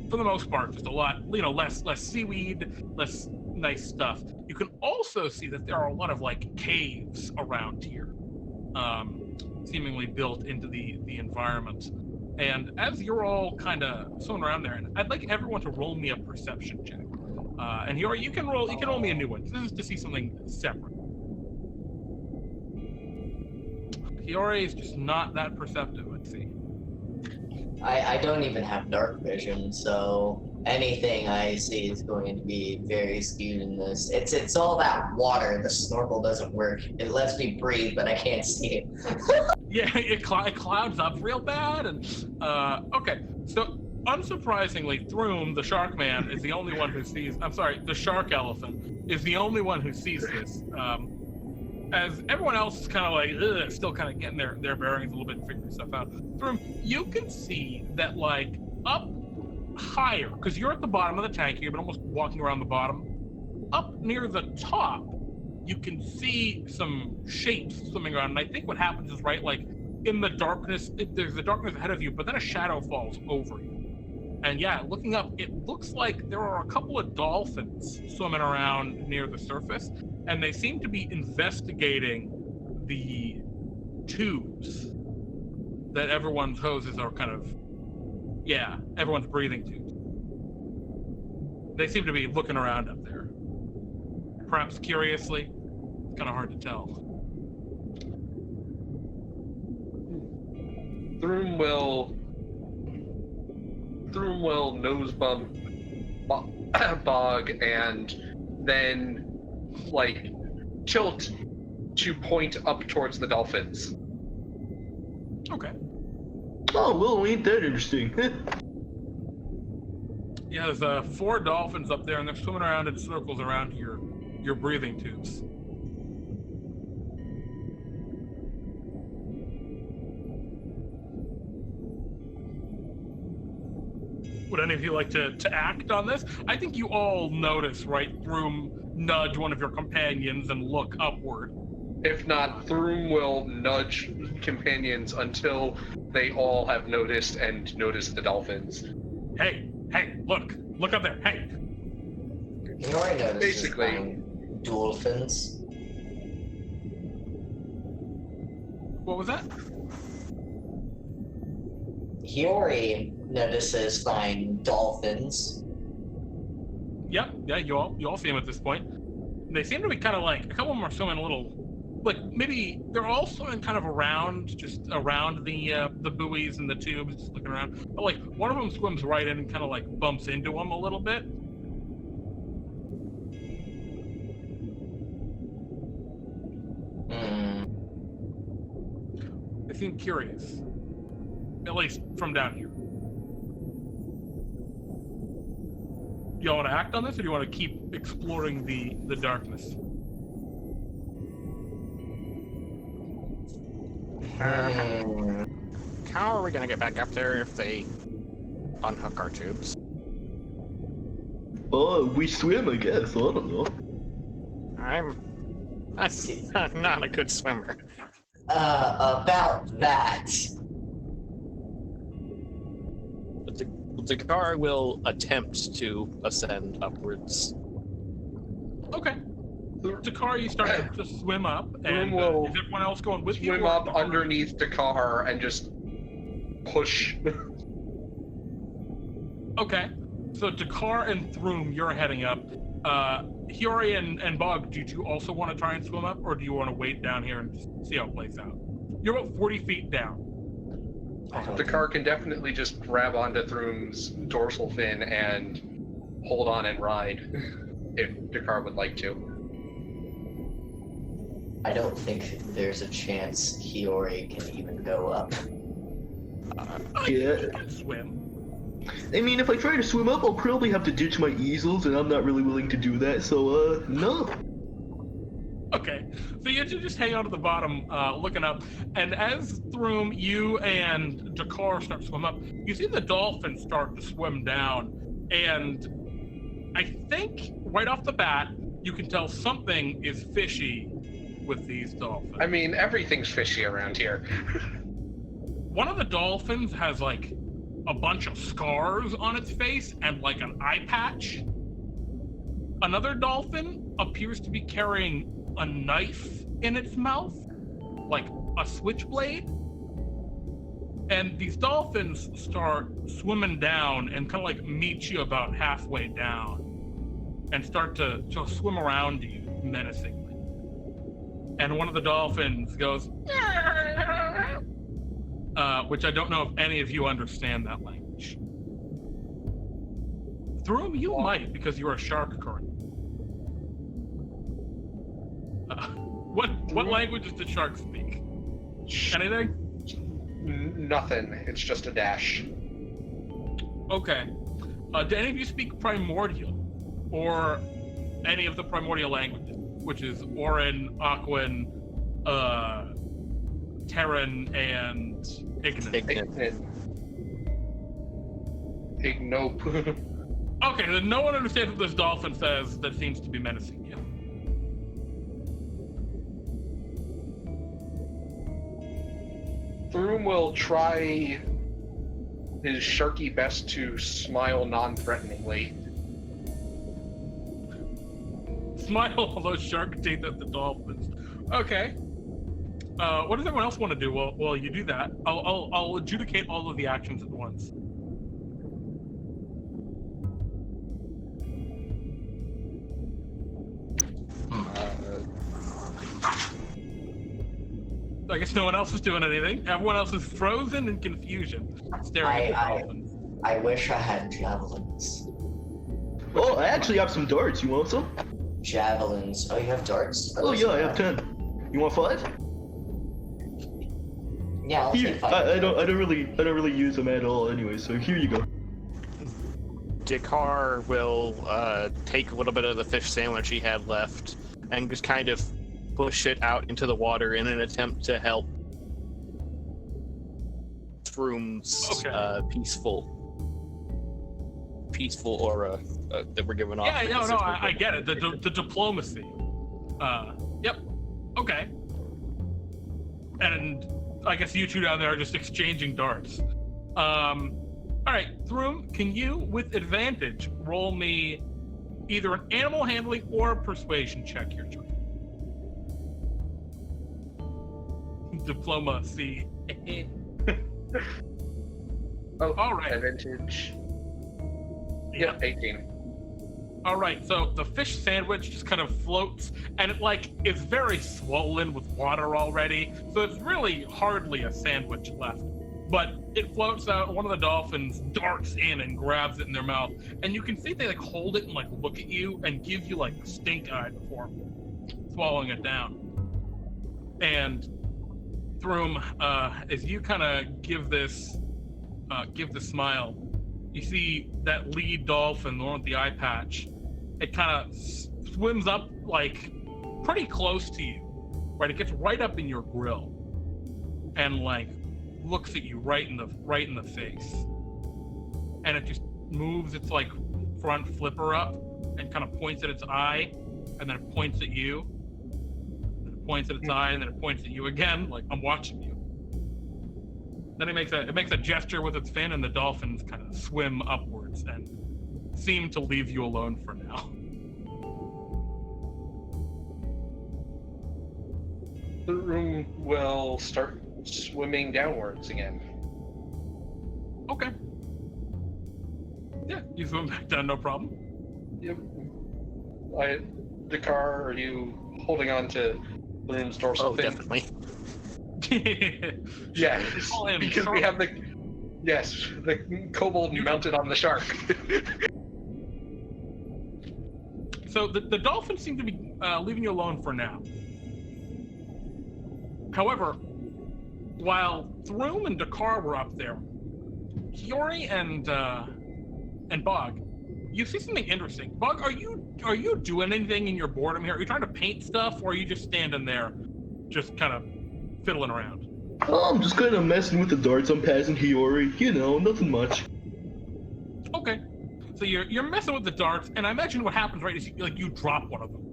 for the most part, just a lot, less seaweed, less nice stuff. You can also see that there are a lot of like caves around here, seemingly built into the environment. And as you're all kind of swimming around there, and I'd like everyone to roll me a perception check. And Hiori, you can roll me a new one. This is to see something separate. Hiori is just not that perceptive, let's see. I don't even have dark vision, so anything I see is going to be very skewed in this. It's all that water. The snorkel doesn't work. It lets me breathe, but I can't see it. Yeah, it clouds up real bad, and okay. So unsurprisingly, Throom, the shark man, is the only one who sees. I'm sorry, the shark elephant is the only one who sees this. As everyone else is kind of like still kind of getting their bearings a little bit and figuring stuff out. Throom, you can see that like up higher, because you're at the bottom of the tank, you've been almost walking around the bottom. Up near the top, you can see some shapes swimming around, and I think what happens is, right, like in the darkness, there's the darkness ahead of you, but then a shadow falls over you. And yeah, looking up, it looks like there are a couple of dolphins swimming around near the surface, and they seem to be investigating the tubes that everyone's hoses are kind of, everyone's breathing tubes. They seem to be looking around up there. Perhaps curiously. It's kind of hard to tell. Throom will nose bump Bog and then like tilt to point up towards the dolphins. Okay. Oh, well, ain't that interesting? Yeah, there's 4 dolphins up there, and they're swimming around in circles around your breathing tubes. Would any of you like to act on this? I think you all notice, right? Throom nudge one of your companions and look upward. If not, Throom will nudge companions until they all have noticed and noticed the dolphins. Hey, look up there. Hey. Hiori notices Basically. dolphins. What was that? Hiori notices flying dolphins. Yeah, you all see them at this point. They seem to be kind of like, a couple of them are swimming a little, like maybe they're all swimming kind of around, just around the buoys and the tubes, just looking around. But like one of them swims right in and kind of like bumps into them a little bit. They seem curious, at least from down here. Do y'all want to act on this, or do you want to keep exploring the darkness? How are we gonna get back up there if they unhook our tubes? Oh, we swim, I guess. I don't know. I'm not a good swimmer. About that. Daakar will attempt to ascend upwards. Okay. Daakar, you start to swim up, and will is everyone else going with you? Swim up underneath Daakar and just push. Okay. So Daakar and Throom, you're heading up. Hiori and Bog, do you also want to try and swim up, or do you want to wait down here and just see how it plays out? You're about 40 feet down. Daakar can definitely just grab onto Throom's dorsal fin and hold on and ride, if Daakar would like to. I don't think there's a chance Hiori can even go up. Yeah. You can swim. I mean, if I try to swim up, I'll probably have to ditch my easels, and I'm not really willing to do that, so, no. Okay, so you just hang out at the bottom, looking up, and as Throom, you and Daakar start to swim up, you see the dolphins start to swim down, and I think right off the bat, you can tell something is fishy with these dolphins. I mean, everything's fishy around here. One of the dolphins has like a bunch of scars on its face and like an eye patch. Another dolphin appears to be carrying a knife in its mouth, like a switchblade. And these dolphins start swimming down and kind of like meet you about halfway down and start to swim around you menacingly. And one of the dolphins goes, which I don't know if any of you understand that language. Throom, you might, because you're a shark current. What language does the shark speak? Anything? Nothing. It's just a dash. Okay. Do any of you speak Primordial? Or any of the Primordial languages? Which is Orin, Aquan, Terran, and Ignan. Ignope. Okay, then no one understands what this dolphin says that seems to be menacing you. Throom will try his sharky best to smile non-threateningly. Smile all those shark teeth at the dolphins. Okay. What does everyone else want to do while you do that? I'll adjudicate all of the actions at once. I guess no one else is doing anything. Everyone else is frozen in confusion, staring at the dolphins. I wish I had javelins. Oh, I actually have some darts. You want some? Javelins. Oh, you have darts? Oh yeah, I have 10. You want 5? Yeah, I'll Here, take 5. I don't really use them at all anyway. So here you go. Daakar will take a little bit of the fish sandwich he had left and just kind of push it out into the water in an attempt to help Throom's peaceful peaceful aura that we're giving off. Yeah, no, I get it. The diplomacy. Yep. Okay. And I guess you two down there are just exchanging darts. All right, Throom, can you, with advantage, roll me either an animal handling or a persuasion check your choice? Diplomacy. Oh, all right. Advantage. Yep, 18. All right, so the fish sandwich just kind of floats, and it is very swollen with water already, so it's really hardly a sandwich left. But it floats out, one of the dolphins darts in and grabs it in their mouth, and you can see they hold it and look at you and give you a stink eye before swallowing it down. And Throom, as you kind of give this smile, you see that lead dolphin, the one with the eye patch, it kind of swims up pretty close to you, right? It gets right up in your grill and looks at you right in the face, and it just moves its front flipper up and kind of points at its eye, and then it points at you, and it points at its eye, and then it points at you again, I'm watching you. Then it makes a gesture with its fin, and the dolphins kind of swim upwards and seem to leave you alone for now. The room will start swimming downwards again. Okay. Yeah, you swim back down, no problem. Yep. Daakar, are you holding on to Bloom's dorsal Oh, fin? definitely. Yes, Call him because shark. we have the kobold mounted on the shark. So the dolphins seem to be leaving you alone for now. However, while Throom and Daakar were up there, Hiori and Bog, you see something interesting. Bog, are you doing anything in your boredom here? Are you trying to paint stuff, or are you just standing there, just kind of fiddling around? I'm just kind of messing with the darts I'm passing Hiori. Nothing much. Okay. So you're messing with the darts, and I imagine what happens, right, is you drop one of them.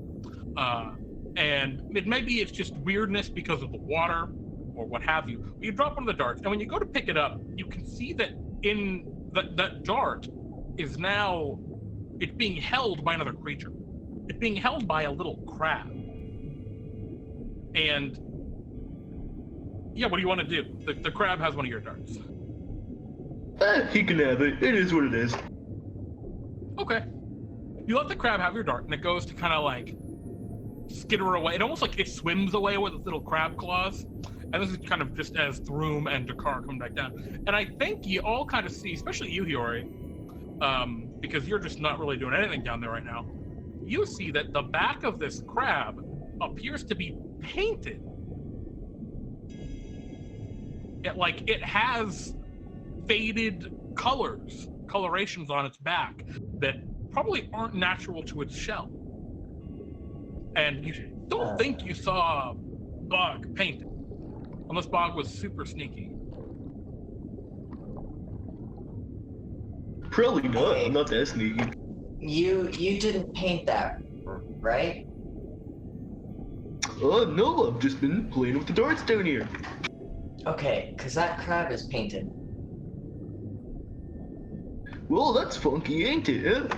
And maybe it's just weirdness because of the water or what have you. But you drop one of the darts, and when you go to pick it up, you can see that in that dart is now, it's being held by another creature. It's being held by a little crab. And yeah, what do you want to do? The crab has one of your darts. He can have it. It is what it is. Okay. You let the crab have your dart, and it goes to kind of skitter away. It almost it swims away with its little crab claws. And this is kind of just as Throom and Daakar come back down. And I think you all kind of see, especially you, Hiori, because you're just not really doing anything down there right now. You see that the back of this crab appears to be painted. It has faded colorations on its back that probably aren't natural to its shell. And you don't think you saw Bog painted, unless Bog was super sneaky. Probably not. I'm not that sneaky. You didn't paint that, right? No, I've just been playing with the darts down here. Okay, because that crab is painted. Well, that's funky, ain't it?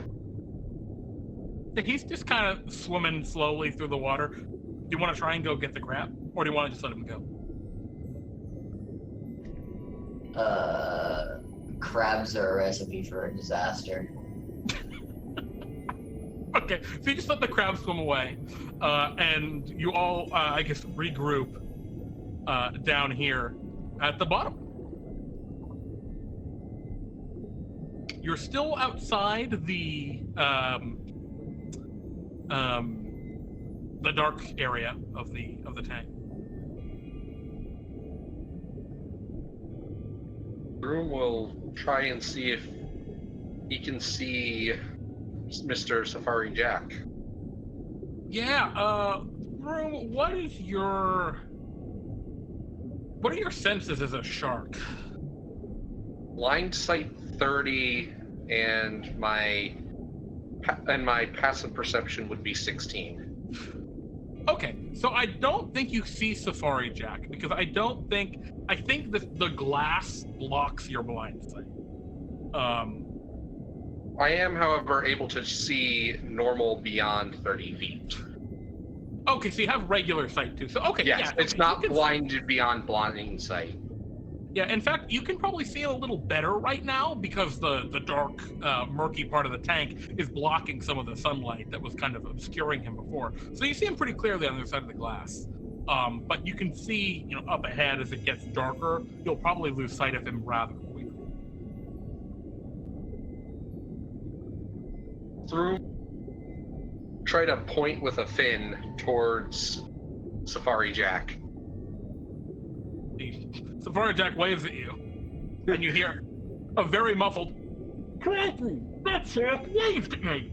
He's just kind of swimming slowly through the water. Do you want to try and go get the crab, or do you want to just let him go? Crabs are a recipe for a disaster. Okay, so you just let the crab swim away, and you all, I guess, regroup down here at the bottom. You're still outside the dark area of the tank. Throom will try and see if he can see Mr. Safari Jack. Yeah, Throom, what are your senses as a shark? Blind sight 30 and my passive perception would be 16. Okay, so I don't think you see Safari Jack because I think the glass blocks your blind sight. I am, however, able to see normal beyond 30 feet. Okay, so you have regular sight too. So okay, Yes, yeah, it's okay, not blinded beyond blinding sight. Yeah, in fact, you can probably see it a little better right now because the dark, murky part of the tank is blocking some of the sunlight that was kind of obscuring him before. So you see him pretty clearly on the other side of the glass. But you can see, up ahead as it gets darker, you'll probably lose sight of him rather quickly. Throom, try to point with a fin towards Safari Jack. Safari Jack waves at you, and you hear a very muffled, "Crazy, that shark waved at me!"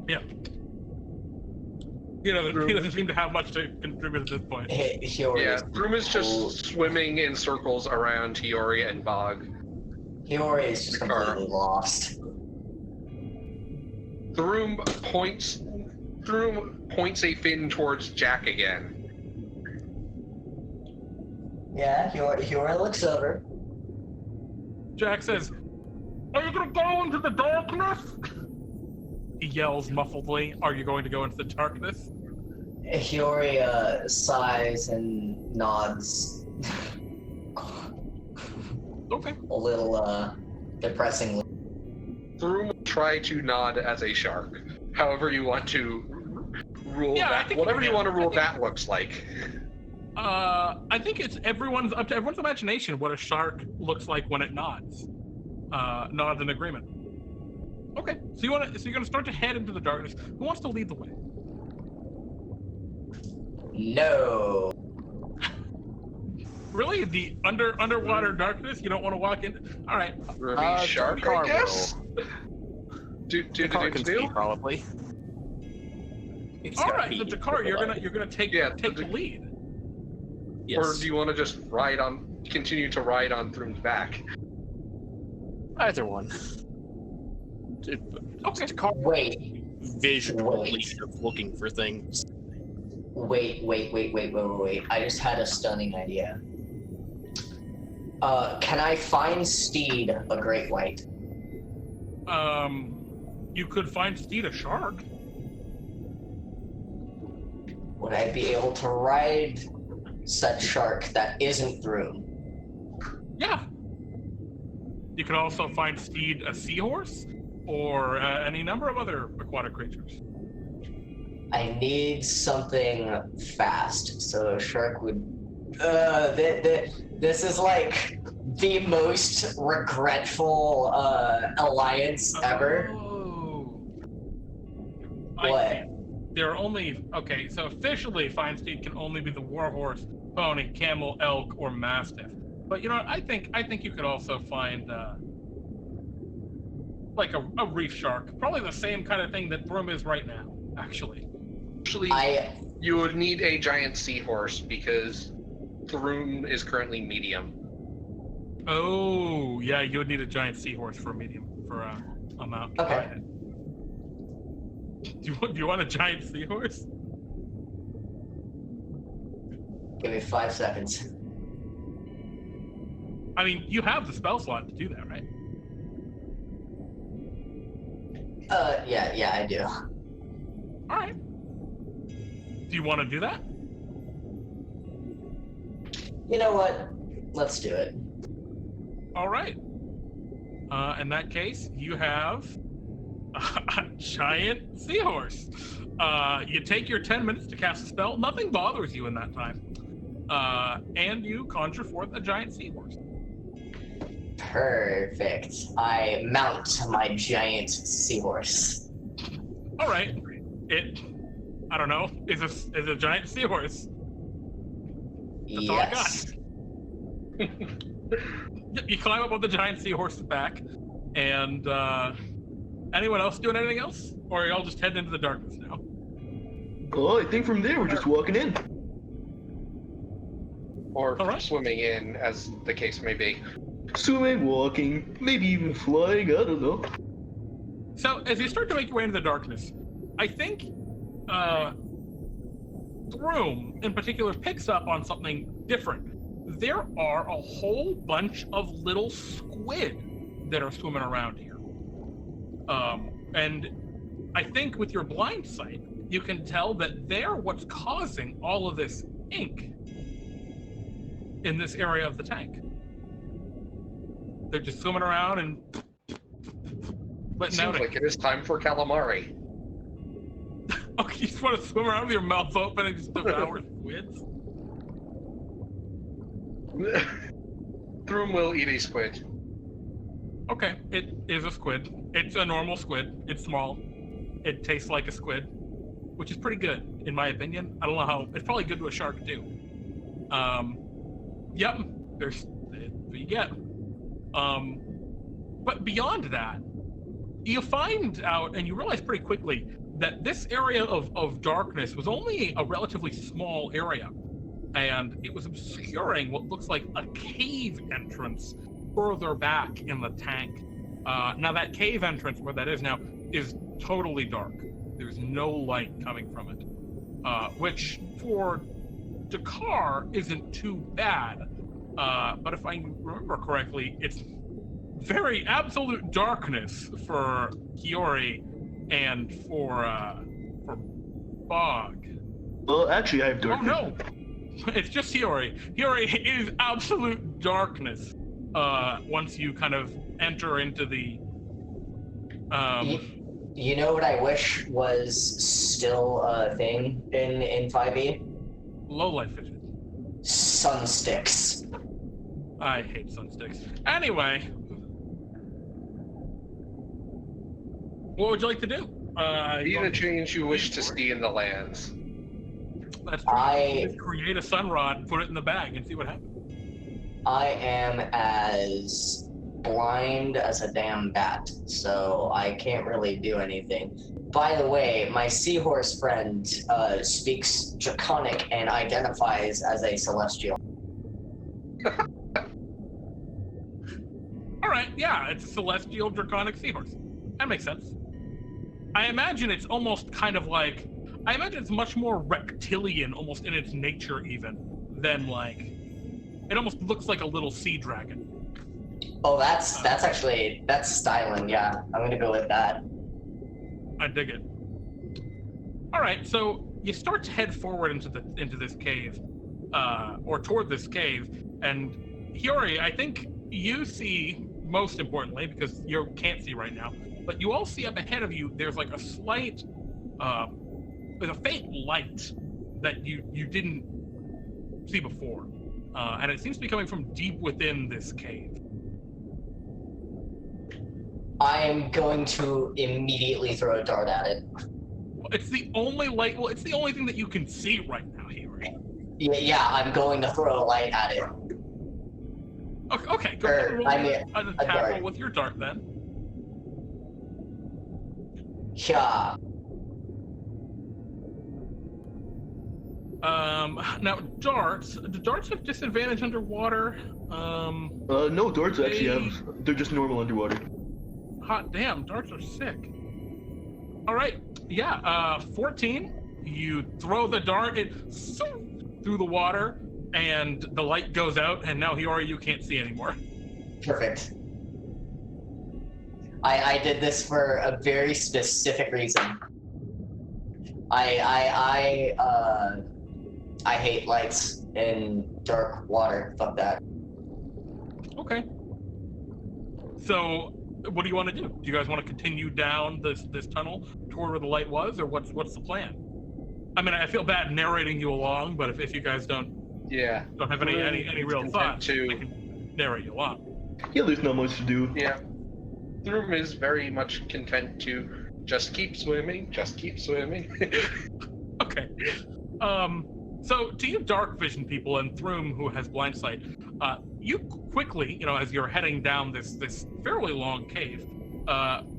Yeah. He doesn't seem to have much to contribute at this point. Throom is just swimming in circles around Hiori and Bog. Hiori is just completely lost. Throom points a fin towards Jack again. Yeah, Hiori looks over. Jack says, "Are you gonna go into the darkness?" He yells muffledly, "Are you going to go into the darkness?" Hiori sighs and nods. Okay. A little depressingly. Throom will try to nod as a shark. However you want to rule that. Whatever you want to rule that looks like. I think it's up to everyone's imagination what a shark looks like when it nods. Nods in agreement. Okay, so you're gonna start to head into the darkness. Who wants to lead the way? No. Really? The underwater darkness? You don't want to walk in? All right. Shark, I guess. Do probably. All right, so Daakar, you're gonna take the lead. Yes. Or do you want to just continue to ride on Throom's back? Either one. Okay. Wait. Visually of looking for things. Wait. I just had a stunning idea. Can I find Steed a great white? You could find Steed a shark. Would I be able to ride such shark that isn't Throom? Yeah. You could also find Steed a seahorse or any number of other aquatic creatures. I need something fast, so a shark would. This is like the most regretful alliance ever. Oh. What? There are only so officially, Fine Steed can only be the warhorse, pony, camel, elk, or mastiff. But I think you could also find like a reef shark, probably the same kind of thing that Throom is right now. Actually, you would need a giant seahorse because Throom is currently medium. Oh yeah, you would need a giant seahorse for a medium amount. Okay. Do you want a giant seahorse? Give me 5 seconds. I mean, you have the spell slot to do that, right? Yeah, I do. All right. Do you want to do that? You know what? Let's do it. All right. In that case, you have a giant seahorse. You take your 10 minutes to cast a spell. Nothing bothers you in that time. And you conjure forth a giant seahorse. Perfect. I mount my giant seahorse. All right. I don't know, is a giant seahorse. That's all I got. You climb up on the giant seahorse's back, and anyone else doing anything else? Or are y'all just heading into the darkness now? Oh, I think from there we're just walking in. Or All right. swimming in, as the case may be. Swimming, walking, maybe even flying, I don't know. So as you start to make your way into the darkness, I think Throom in particular picks up on something different. There are a whole bunch of little squid that are swimming around here. And I think with your blind sight, you can tell that they're what's causing all of this ink in this area of the tank. They're just swimming around and letting out. Seems like it is time for calamari. Oh, you just want to swim around with your mouth open and just devour squids? Throom will eat a squid. Okay, it is a squid. It's a normal squid. It's small. It tastes like a squid, which is pretty good, in my opinion. I don't know how. It's probably good to a shark, too. Yep, there's what you get. But beyond that, you find out and you realize pretty quickly that this area of darkness was only a relatively small area, and it was obscuring what looks like a cave entrance further back in the tank. Now that cave entrance, where that is now, is totally dark. There's no light coming from it, which for Daakar isn't too bad. But if I remember correctly, it's very absolute darkness for Hiori and for Bog. Well, actually, I have dark vision. Oh no, it's just Hiori. Hiori is absolute darkness. Once you kind of enter into the. You know what I wish was still a thing in 5e? Low light vision. Sun sticks. I hate sunsticks. Anyway, what would you like to do? Be the change you wish to see in the lands. That's true. Just create a sun rod, put it in the bag, and see what happens. I am as blind as a damn bat, so I can't really do anything. By the way, my seahorse friend speaks Draconic and identifies as a celestial. All right, yeah, it's a celestial draconic seahorse. That makes sense. I imagine it's almost kind of like, I imagine it's much more reptilian, almost in its nature even, than like, it almost looks like a little sea dragon. Oh, that's styling, yeah. I'm gonna go with that. I dig it. All right, so you start to head forward into this cave, or toward this cave, and Hiori, I think you see, most importantly, because you can't see right now, but you all see up ahead of you, there's like a slight, there's a faint light that you didn't see before, and it seems to be coming from deep within this cave. I'm going to immediately throw a dart at it. It's the only light. Well, it's the only thing that you can see right now, Hiori. Yeah, I'm going to throw a light at it. Okay, go ahead and roll an attack roll with your dart then. Yeah. Now darts. Do darts have disadvantage underwater? No, darts actually have. They're just normal underwater. Hot damn, darts are sick. All right, yeah. 14. You throw the dart, it through the water, and the light goes out, and now Hiori, you can't see anymore. Perfect. I did this for a very specific reason. I hate lights in dark water. Fuck that. Okay. So, what do you want to do? Do you guys want to continue down this tunnel toward where the light was, or what's the plan? I mean, I feel bad narrating you along, but if you guys don't have any real thoughts, I can narrate you along. Yeah, there's not much to do. Yeah. Throom is very much content to just keep swimming, Okay. So to you dark vision people and Throom who has blind sight, you quickly, as you're heading down this fairly long cave,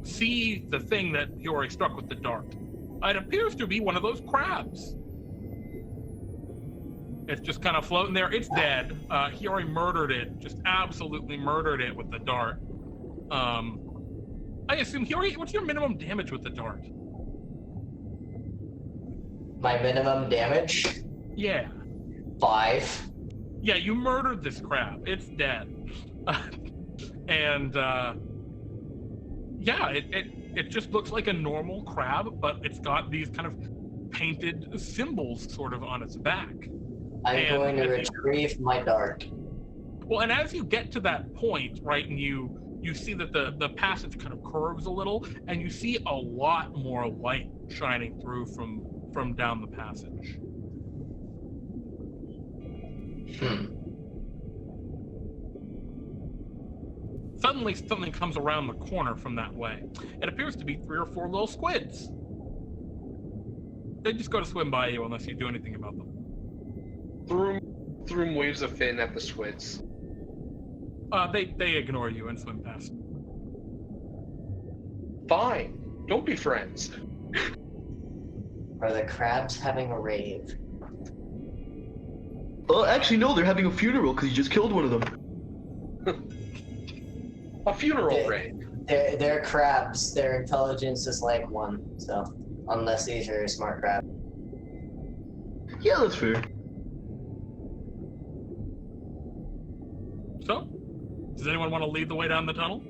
see the thing that Hiori struck with the dart. It appears to be one of those crabs. It's just kind of floating there. It's dead. Hiori murdered it, just absolutely murdered it with the dart. I assume, Hiori, what's your minimum damage with the dart? My minimum damage? Yeah. 5. Yeah, you murdered this crab. It's dead. And, yeah, it just looks like a normal crab, but it's got these kind of painted symbols sort of on its back. I'm going to retrieve my dart. Well, and as you get to that point, right, and you see that the passage kind of curves a little, and you see a lot more light shining through from down the passage. Suddenly, something comes around the corner from that way. It appears to be 3 or 4 little squids. They just go to swim by you unless you do anything about them. Throom waves a fin at the squids. They ignore you and swim past. Fine. Don't be friends. Are the crabs having a rave? Actually, no, they're having a funeral because you just killed one of them. A funeral rave. They're crabs. Their intelligence is like 1, so unless these are smart crabs. Yeah, that's fair. So, does anyone want to lead the way down the tunnel?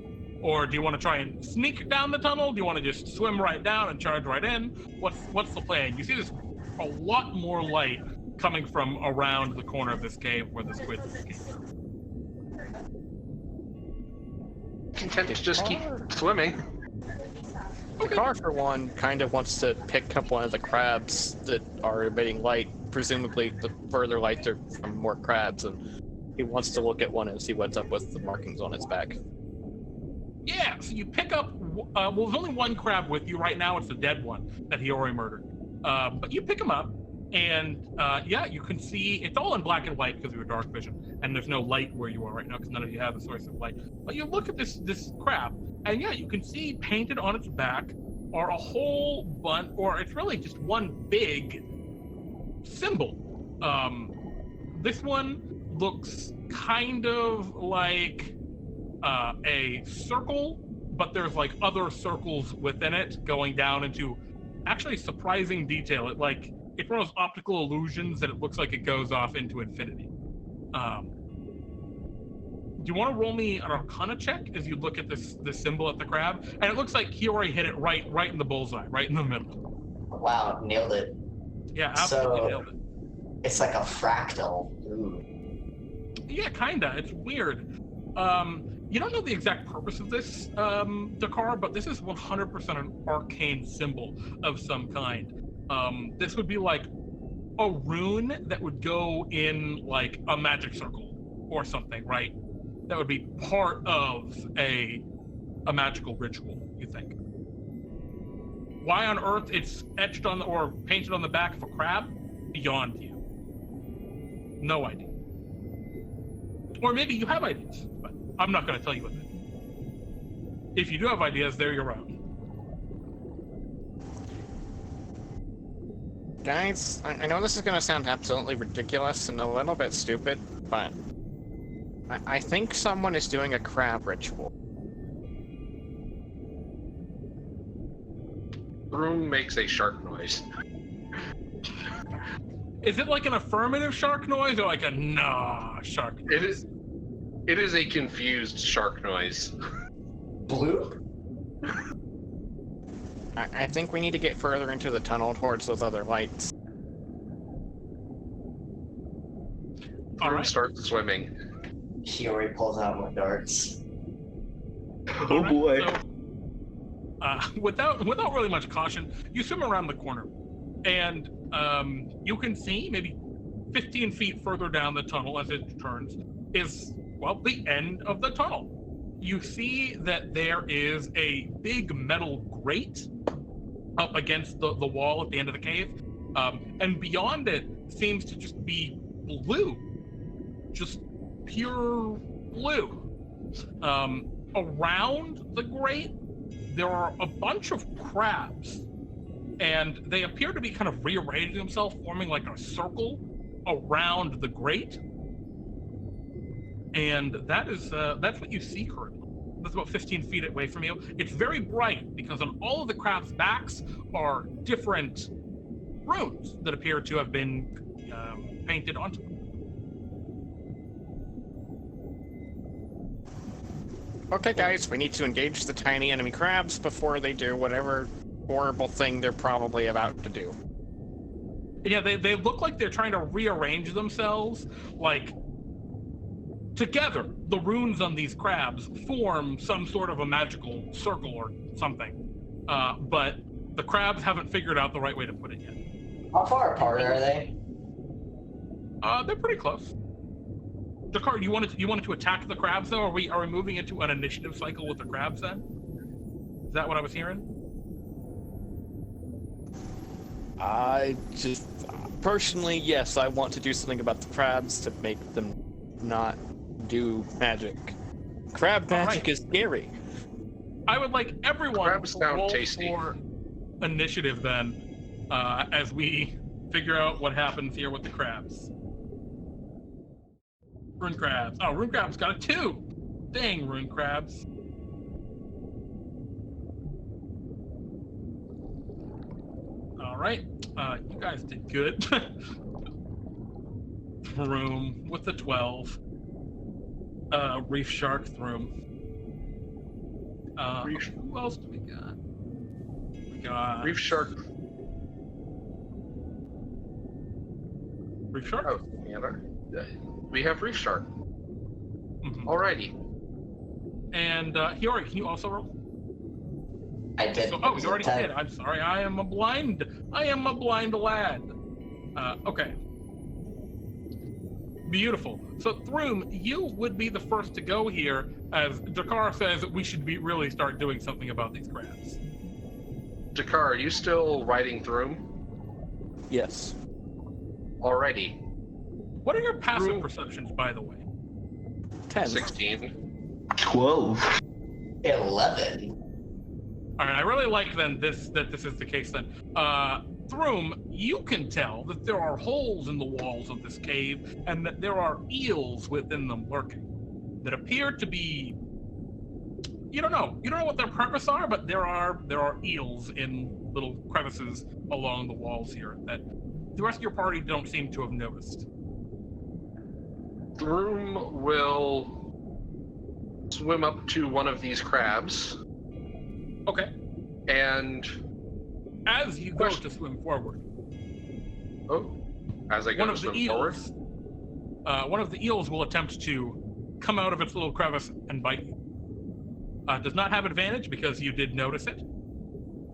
Or do you want to try and sneak down the tunnel? Do you want to just swim right down and charge right in? What's the plan? You see there's a lot more light coming from around the corner of this cave where the squids escaped. Content to just keep swimming. Daakar, for one, kind of wants to pick up one of the crabs that are emitting light. Presumably, the further lights are from more crabs, and he wants to look at one and see what's up with the markings on its back. Yeah, so you pick up, well, there's only one crab with you right now. It's the dead one that he already murdered. But you pick him up, and yeah, you can see, it's all in black and white because of your dark vision, and there's no light where you are right now because none of you have a source of light. But you look at this crab, and yeah, you can see painted on its back are a whole bunch, or it's really just one big symbol. This one looks kind of like a circle, but there's like other circles within it going down into actually surprising detail. It's one of those optical illusions that it looks like it goes off into infinity. Do you want to roll me an Arcana check as you look at this symbol at the crab? And it looks like Hiori hit it right in the bullseye, right in the middle. Wow, nailed it. Yeah, absolutely So, nailed it. it's like a fractal. Ooh. Yeah, kinda. It's weird. You don't know the exact purpose of this, Daakar, but this is 100% an arcane symbol of some kind. This would be like a rune that would go in like a magic circle or something, right? That would be part of a magical ritual, you think. Why on earth it's etched on or painted on the back of a crab? Beyond you. No idea. Or maybe you have ideas, but I'm not going to tell you what they are. If you do have ideas, they're your own. Guys, I know this is going to sound absolutely ridiculous and a little bit stupid, but I think someone is doing a crab ritual. Throom makes a shark noise. Is it like an affirmative shark noise or like a nah shark noise? It is a confused shark noise. Blue? I think we need to get further into the tunnel towards those other lights. Throom starts swimming. Hiori pulls out more darts. Oh boy. So, without really much caution, you swim around the corner, and you can see maybe 15 feet further down the tunnel as it turns is, well, the end of the tunnel. You see that there is a big metal grate up against the wall at the end of the cave, and beyond it seems to just be blue, just pure blue. Around the grate, there are a bunch of crabs, and they appear to be kind of rearranging themselves, forming like a circle around the grate, and that's what you see currently. That's about 15 feet away from you. It's very bright because on all of the crab's backs are different runes that appear to have been painted onto them. Okay, guys, we need to engage the tiny enemy crabs before they do whatever horrible thing they're probably about to do. Yeah, they look like they're trying to rearrange themselves. Like, together, the runes on these crabs form some sort of a magical circle or something. But the crabs haven't figured out the right way to put it yet. How far apart are they? They're pretty close. Daakar, you wanted to attack the crabs though? Are we moving into an initiative cycle with the crabs then? Is that what I was hearing? I just personally, yes, I want to do something about the crabs to make them not do magic. Crab magic is scary. I would like everyone Crabs to sound roll tasty. for initiative then, as we figure out what happens here with the crabs. Rune crabs. Oh, rune crabs got a 2. Dang, rune crabs. All right, you guys did good. Throom with the 12. Reef shark, Throom. Who else do we got? We got Reef shark. Reef shark. Oh, yeah, we have reef shark. Mhm. Alrighty. And Hiori, can you also roll? I did. You already did. I'm sorry. I am a blind lad. Okay. Beautiful. So, Throom, you would be the first to go here, as Daakar says we should really start doing something about these crabs. Daakar, are you still riding Throom? Yes. Alrighty. What are your passive perceptions, by the way? 10. 16. 12. 11. All right, I really like then that this is the case then. Throom, you can tell that there are holes in the walls of this cave and that there are eels within them lurking that appear to be, you don't know what their purpose are, but there are eels in little crevices along the walls here that the rest of your party don't seem to have noticed. Throom will swim up to one of these crabs. Okay. And as you go to swim forward, as I go to swim forward, one of the eels will attempt to come out of its little crevice and bite you. Does not have advantage because you did notice it,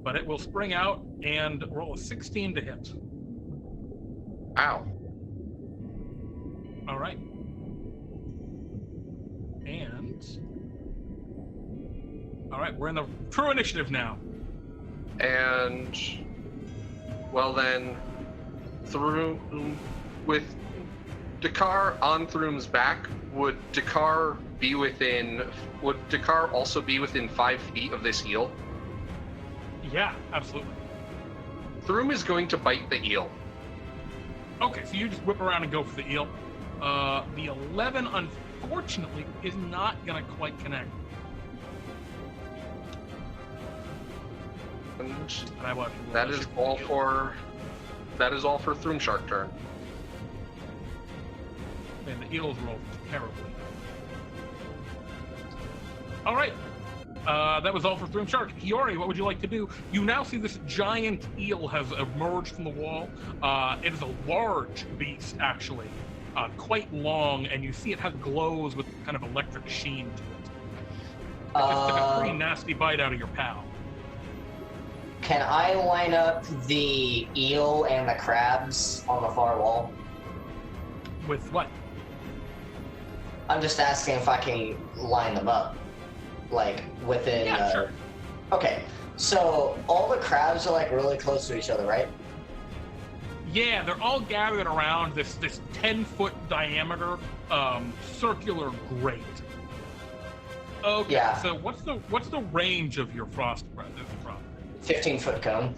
but it will spring out and roll a 16 to hit. Ow. All right. All right, we're in the true initiative now. And well then, Throom with Daakar on Throom's back, would Daakar also be within 5 feet of this eel? Yeah, absolutely. Throom is going to bite the eel. Okay, so you just whip around and go for the eel. The 11, unfortunately, is not going to quite connect. And I will that is all for Throom Shark turn. Man, the eels rolled terribly. All right. That was all for Throom Shark. Hiori, what would you like to do? You now see this giant eel has emerged from the wall. It is a large beast, actually. Quite long, and you see it has glows with kind of electric sheen to it. It just took a pretty nasty bite out of your pal. Can I line up the eel and the crabs on the far wall? With what? I'm just asking if I can line them up, like within. Yeah, sure. Okay, so all the crabs are like really close to each other, right? Yeah, they're all gathered around this 10-foot diameter circular grate. Okay, Yeah. So what's the range of your frost breath? 15-foot cone.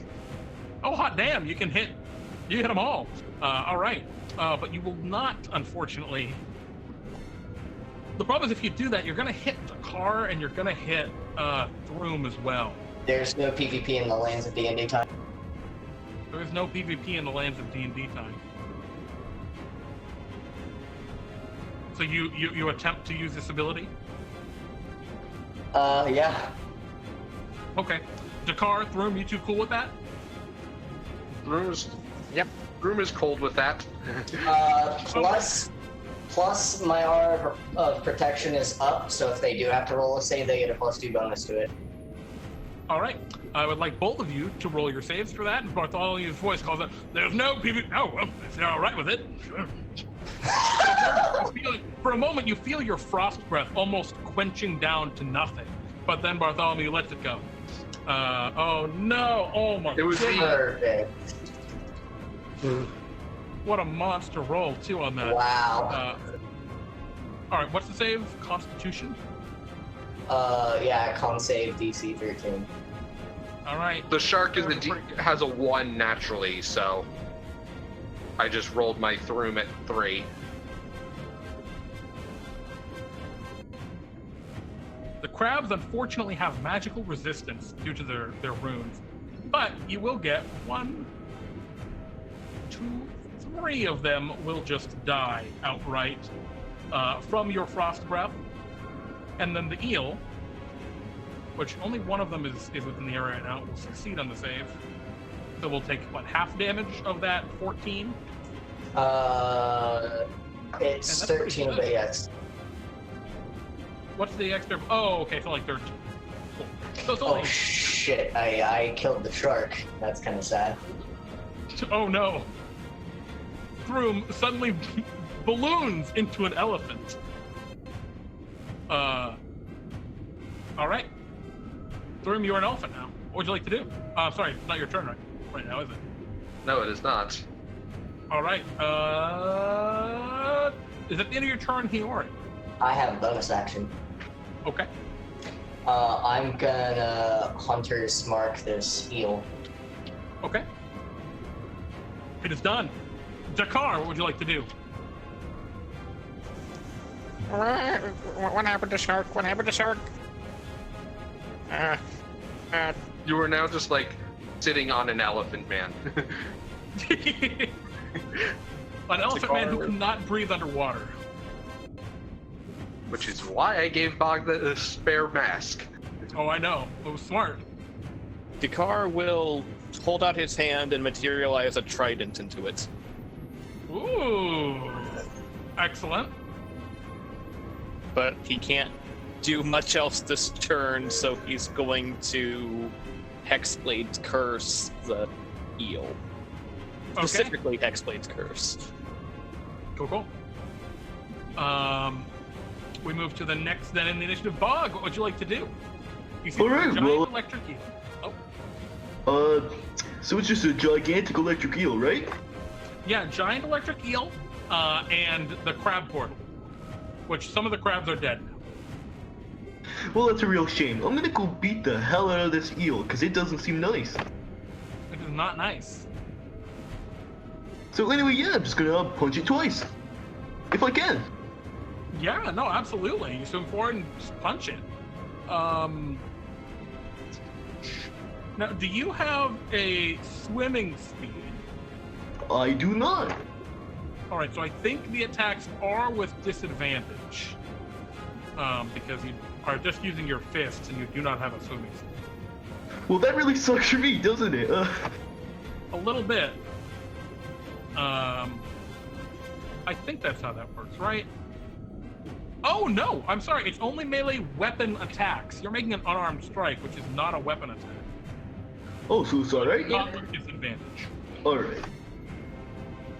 Oh, hot damn! You hit them all. All right. but you will not, unfortunately. The problem is if you do that, you're going to hit Daakar and you're going to hit Throom as well. There's no PvP in the lands of DnDTime. There is no PvP in the lands of DnDTime. So you attempt to use this ability? Yeah. Okay. Daakar, Throom, you two cool with that? Throom is cold with that. Plus my aura of protection is up, so if they do have to roll a save, they get a +2 bonus to it. All right. I would like both of you to roll your saves for that. And Bartholomew's voice calls out, "There's no PvP." Oh, well, if they're all right with it, sure. For a moment, you feel your frost breath almost quenching down to nothing, but then Bartholomew lets it go. Oh no! Oh my! It was Perfect. What a monster roll too on that. Wow. All right, what's the save? Constitution. Yeah, con save DC 13. All right. The shark has a 1 naturally, so I just rolled my Throom at 3. The crabs unfortunately have magical resistance due to their runes, but you will get 1, 2, 3 of them will just die outright from your frost breath, and then the eel, which only one of them is within the area now, will succeed on the save. So we'll take what, half damage of that 14? It's 13, but yes. What's the extra? Oh, okay, so like 13. Cool. So it's only... Oh shit! I killed the shark. That's kind of sad. Oh no! Throom suddenly balloons into an elephant. All right. Throom, you're an elephant now. What would you like to do? Sorry, it's not your turn right now, is it? No, it is not. All right. Is at the end of your turn, Hiori? I have a bonus action. Okay. I'm gonna Hunter's Mark this eel. Okay. It is done. Daakar, what would you like to do? What happened to shark? What happened to shark? You are now just like sitting on an elephant man. An elephant man who cannot breathe underwater. Which is why I gave Bog the spare mask. Oh, I know. It was smart. Daakar will hold out his hand and materialize a trident into it. Ooh. Excellent. But he can't do much else this turn, so he's going to Hexblade's Curse the eel. Okay. Specifically Hexblade's Curse. Cool. We move to the next then in the initiative. Bog, what would you like to do? You see Alright, a giant well... electric eel. Oh. So it's just a gigantic electric eel, right? Yeah, giant electric eel, and the crab portal. Which some of the crabs are dead now. Well, that's a real shame. I'm gonna go beat the hell out of this eel, because it doesn't seem nice. It is not nice. So anyway, yeah, I'm just gonna punch it twice. If I can. Yeah, no, absolutely. You swim forward and just punch it. Now, do you have a swimming speed? I do not. All right, so I think the attacks are with disadvantage, because you are just using your fists and you do not have a swimming speed. Well, that really sucks for me, doesn't it? A little bit. I think that's how that works, right? Oh no, I'm sorry. It's only melee weapon attacks. You're making an unarmed strike, which is not a weapon attack. Oh, so it's alright? Not with disadvantage. Alright.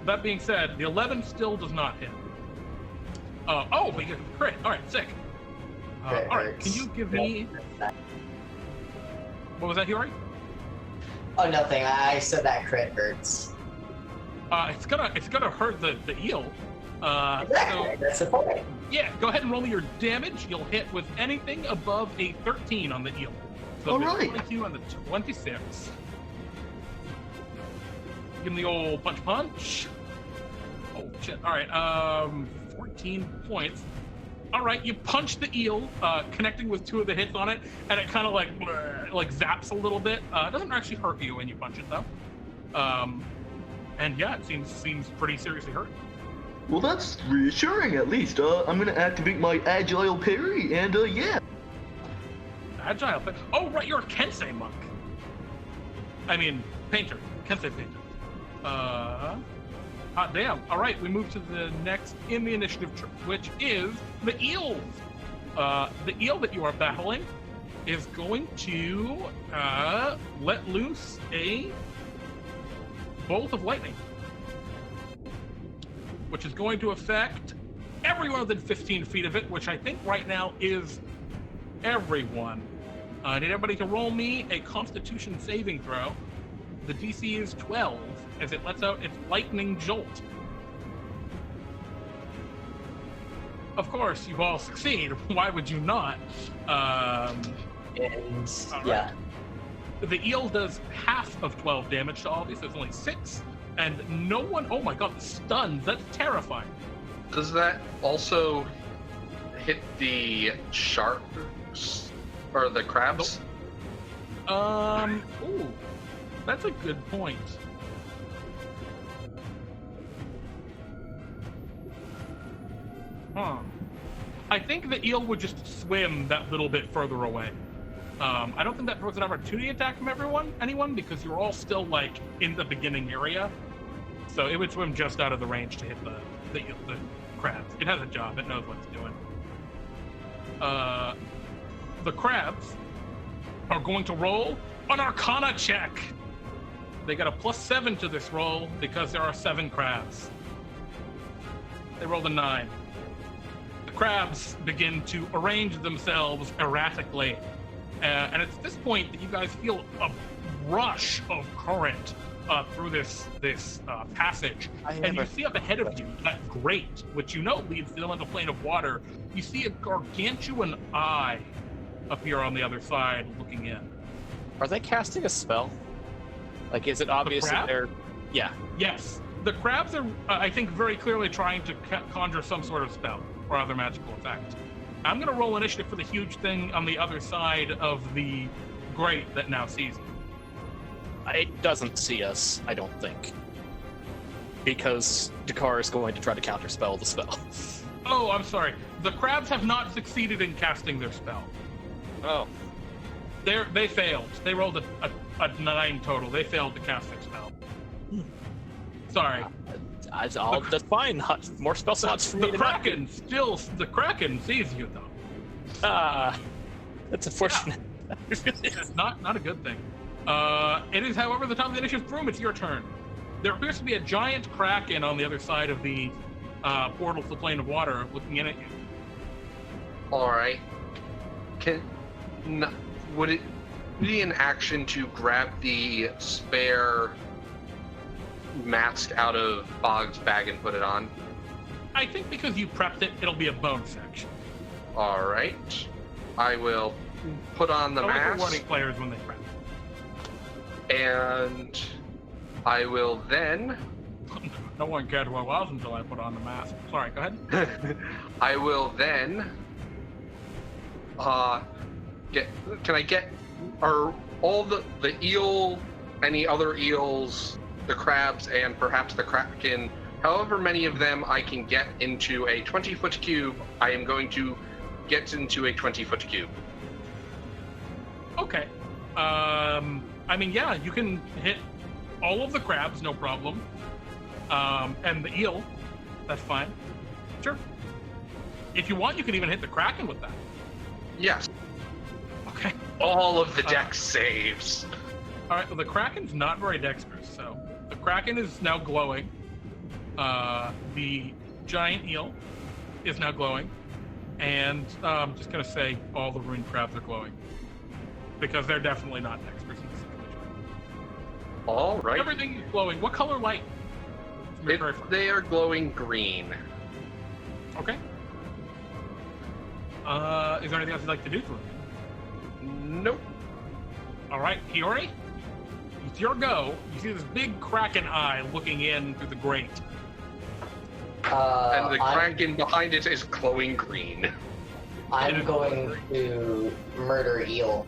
That being said, the 11 still does not hit. Oh, but you get a crit. All right, sick. All right, can you give me? What was that, Hiori? Oh, nothing. I said that crit hurts. It's gonna hurt the eel. Exactly. That's the point. Yeah, go ahead and roll me your damage. You'll hit with anything above a 13 on the eel. So All the right. 22 and the 26. Give him the old punch. Oh, shit. All right, 14 points. All right, you punch the eel, connecting with 2 of the hits on it, and it kind of like zaps a little bit. It doesn't actually hurt you when you punch it though. And yeah, it seems pretty seriously hurt. Well, that's reassuring at least. I'm gonna activate my agile parry, and yeah. Agile. Oh right, you're a Kensei monk. I mean, painter. Kensei painter. Hot damn. All right, we move to the next in the initiative, which is the eels. The eel that you are battling is going to let loose a bolt of lightning, which is going to affect everyone within 15 feet of it, which I think right now is everyone. I need everybody to roll me a Constitution saving throw. The DC is 12 as it lets out its lightning jolt. Of course, you all succeed. Why would you not? Yeah. The eel does half of 12 damage to all of you, so it's only 6. And no one, oh my god, the stuns, that's terrifying. Does that also hit the sharks or the crabs? Ooh, that's a good point. Huh. I think the eel would just swim that little bit further away. I don't think that throws an opportunity attack from anyone, because you're all still like in the beginning area. So it would swim just out of the range to hit the crabs. It has a job. It knows what it's doing. The crabs are going to roll an Arcana check. They got a +7 to this roll because there are 7 crabs. They rolled a 9. The crabs begin to arrange themselves erratically. And it's at this point that you guys feel a rush of current through this passage. And you see up ahead of you that grate, which you know leads to the elemental plane of water. You see a gargantuan eye appear on the other side looking in. Are they casting a spell? Like, is it obvious that they're... Yeah. Yes. The crabs are, I think, very clearly trying to conjure some sort of spell or other magical effect. I'm going to roll initiative for the huge thing on the other side of the grate that now sees you. It doesn't see us, I don't think. Because Daakar is going to try to counterspell the spell. Oh, I'm sorry. The crabs have not succeeded in casting their spell. Oh. They failed. They rolled a 9 total. They failed to cast their spell. Sorry. That's fine. More spell slots for me. The Kraken sees you though. That's unfortunate. It's not a good thing. It is, however, the top of the initiative. Throom, it's your turn. There appears to be a giant Kraken on the other side of the portal to the plane of water, looking in at you. All right. Would it be an action to grab the spare mask out of Bog's bag and put it on? I think because you prepped it, it'll be a bonus action. All right. I will put on the mask. Warning players when they prep. And I will then... No one cared who I was until I put on the mask. Sorry, go ahead. I will then... Can I get... Are all the eel, any other eels, the crabs, and perhaps the Kraken, however many of them I can get into a 20-foot cube, I am going to get into a 20-foot cube. Okay. I mean, yeah, you can hit all of the crabs, no problem. And the eel, that's fine. Sure. If you want, you can even hit the Kraken with that. Yes. Okay. All of the dex saves. All right, well, the Kraken's not very dexterous, so the Kraken is now glowing. The giant eel is now glowing. And I'm just going to say all the ruined crabs are glowing. Because they're definitely not dexterous in this situation. All right. Everything is glowing. What color light? They are glowing green. Okay. Is there anything else you'd like to do for it? Nope. All right, Hiori, it's your go. You see this big Kraken eye looking in through the grate. And the kraken behind it is glowing green. I'm going to murder eel.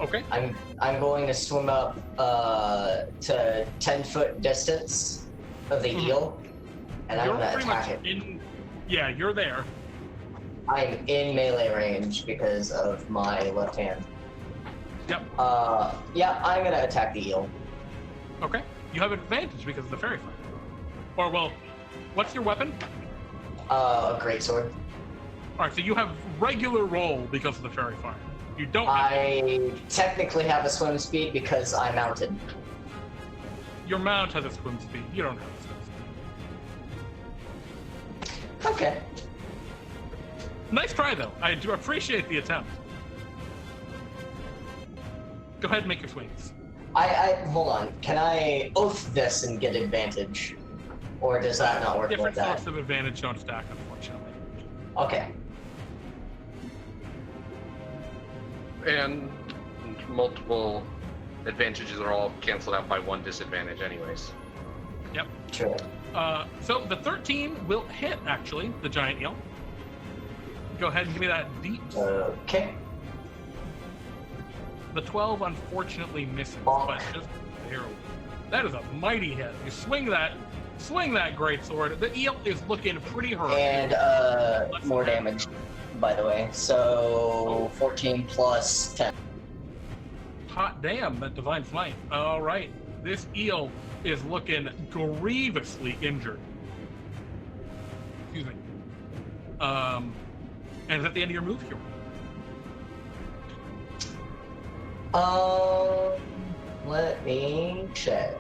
Okay. I'm going to swim up to 10-foot distance of the eel, and I'm gonna attack it. Yeah, you're there. I'm in melee range because of my left hand. Yep. Yeah, I'm gonna attack the eel. Okay. You have advantage because of the fairy fire. Or well, what's your weapon? A greatsword. All right, so you have regular roll because of the fairy fire. You don't. I technically have a swim speed because I mounted. Your mount has a swim speed. You don't have a swim speed. Okay. Nice try, though. I do appreciate the attempt. Go ahead and make your swings. I hold on. Can I oath this and get advantage, or does that not work like Different that? sorts of advantage don't stack, unfortunately. Okay. And multiple advantages are all canceled out by one disadvantage anyways. Yep. Sure. So the 13 will hit, actually, the giant eel. Go ahead and give me that deep. Okay. The 12 unfortunately misses, Bonk. but just barely. That is a mighty hit. You swing that great sword. The eel is looking pretty hurt. And more damage, by the way. So 14 plus 10. Hot damn, that divine smite. All right, this eel is looking grievously injured. Excuse me. And is that the end of your move here? Let me check.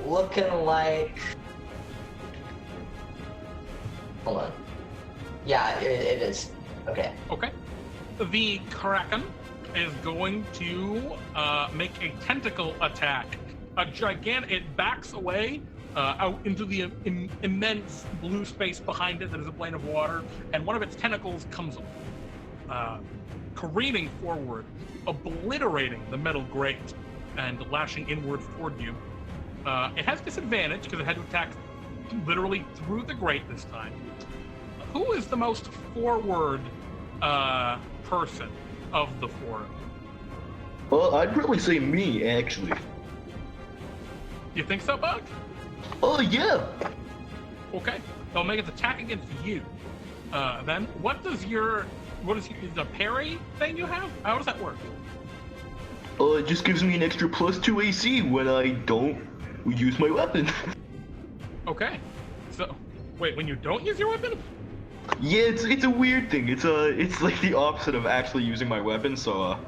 Looking like. Hold on. Yeah, it is. Okay. Okay. The Kraken is going to make a tentacle attack. It backs away out into the immense blue space behind it that is a plane of water, and one of its tentacles comes careening forward, obliterating the metal grate and lashing inward toward you. It has disadvantage because it had to attack literally through the grate this time. Who is the most forward person of the four? Well, I'd probably say me, actually. You think so, Bug? Oh, yeah. Okay. They'll make its attack against you. Then, what is the parry thing you have? How does that work? It just gives me an extra +2 AC when I don't use my weapon. Okay. So, wait, when you don't use your weapon? Yeah, it's a weird thing. It's like the opposite of actually using my weapon, so,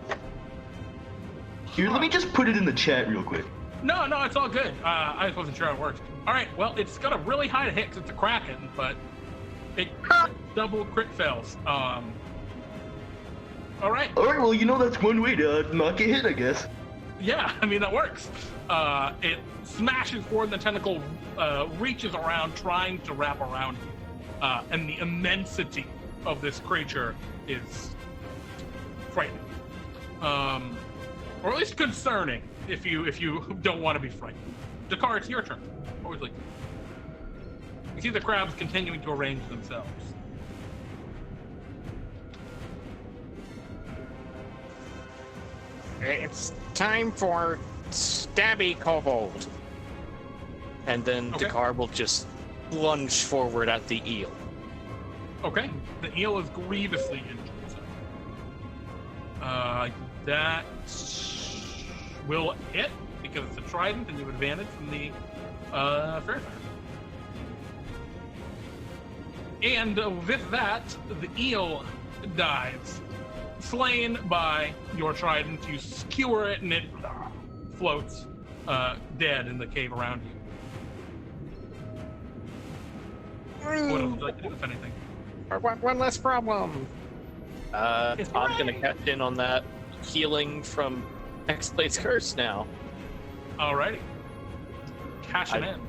Here, let me just put it in the chat real quick. No, it's all good. I just wasn't sure how it works. All right, well, it's got a really high hit because it's a Kraken, but it double crit fails. All right. All right, well, that's one way to not get hit, I guess. Yeah, I mean, that works. It smashes forward, the tentacle reaches around, trying to wrap around you. And the immensity of this creature is frightening. Or at least concerning, if you don't want to be frightened. Daakar, it's your turn. Always like you see the crabs continuing to arrange themselves. It's time for Stabby Kobold. And then Okay. Daakar will just plunge forward at the eel. Okay, the eel is grievously injured. That will hit because it's a trident and you have advantage from the fair fire. And with that, the eel dies, slain by your trident. You skewer it and it floats dead in the cave around you. What else would you like to do, if anything? One less problem. I'm gonna catch in on that healing from X-Blade's curse now. Alrighty. Cash it in.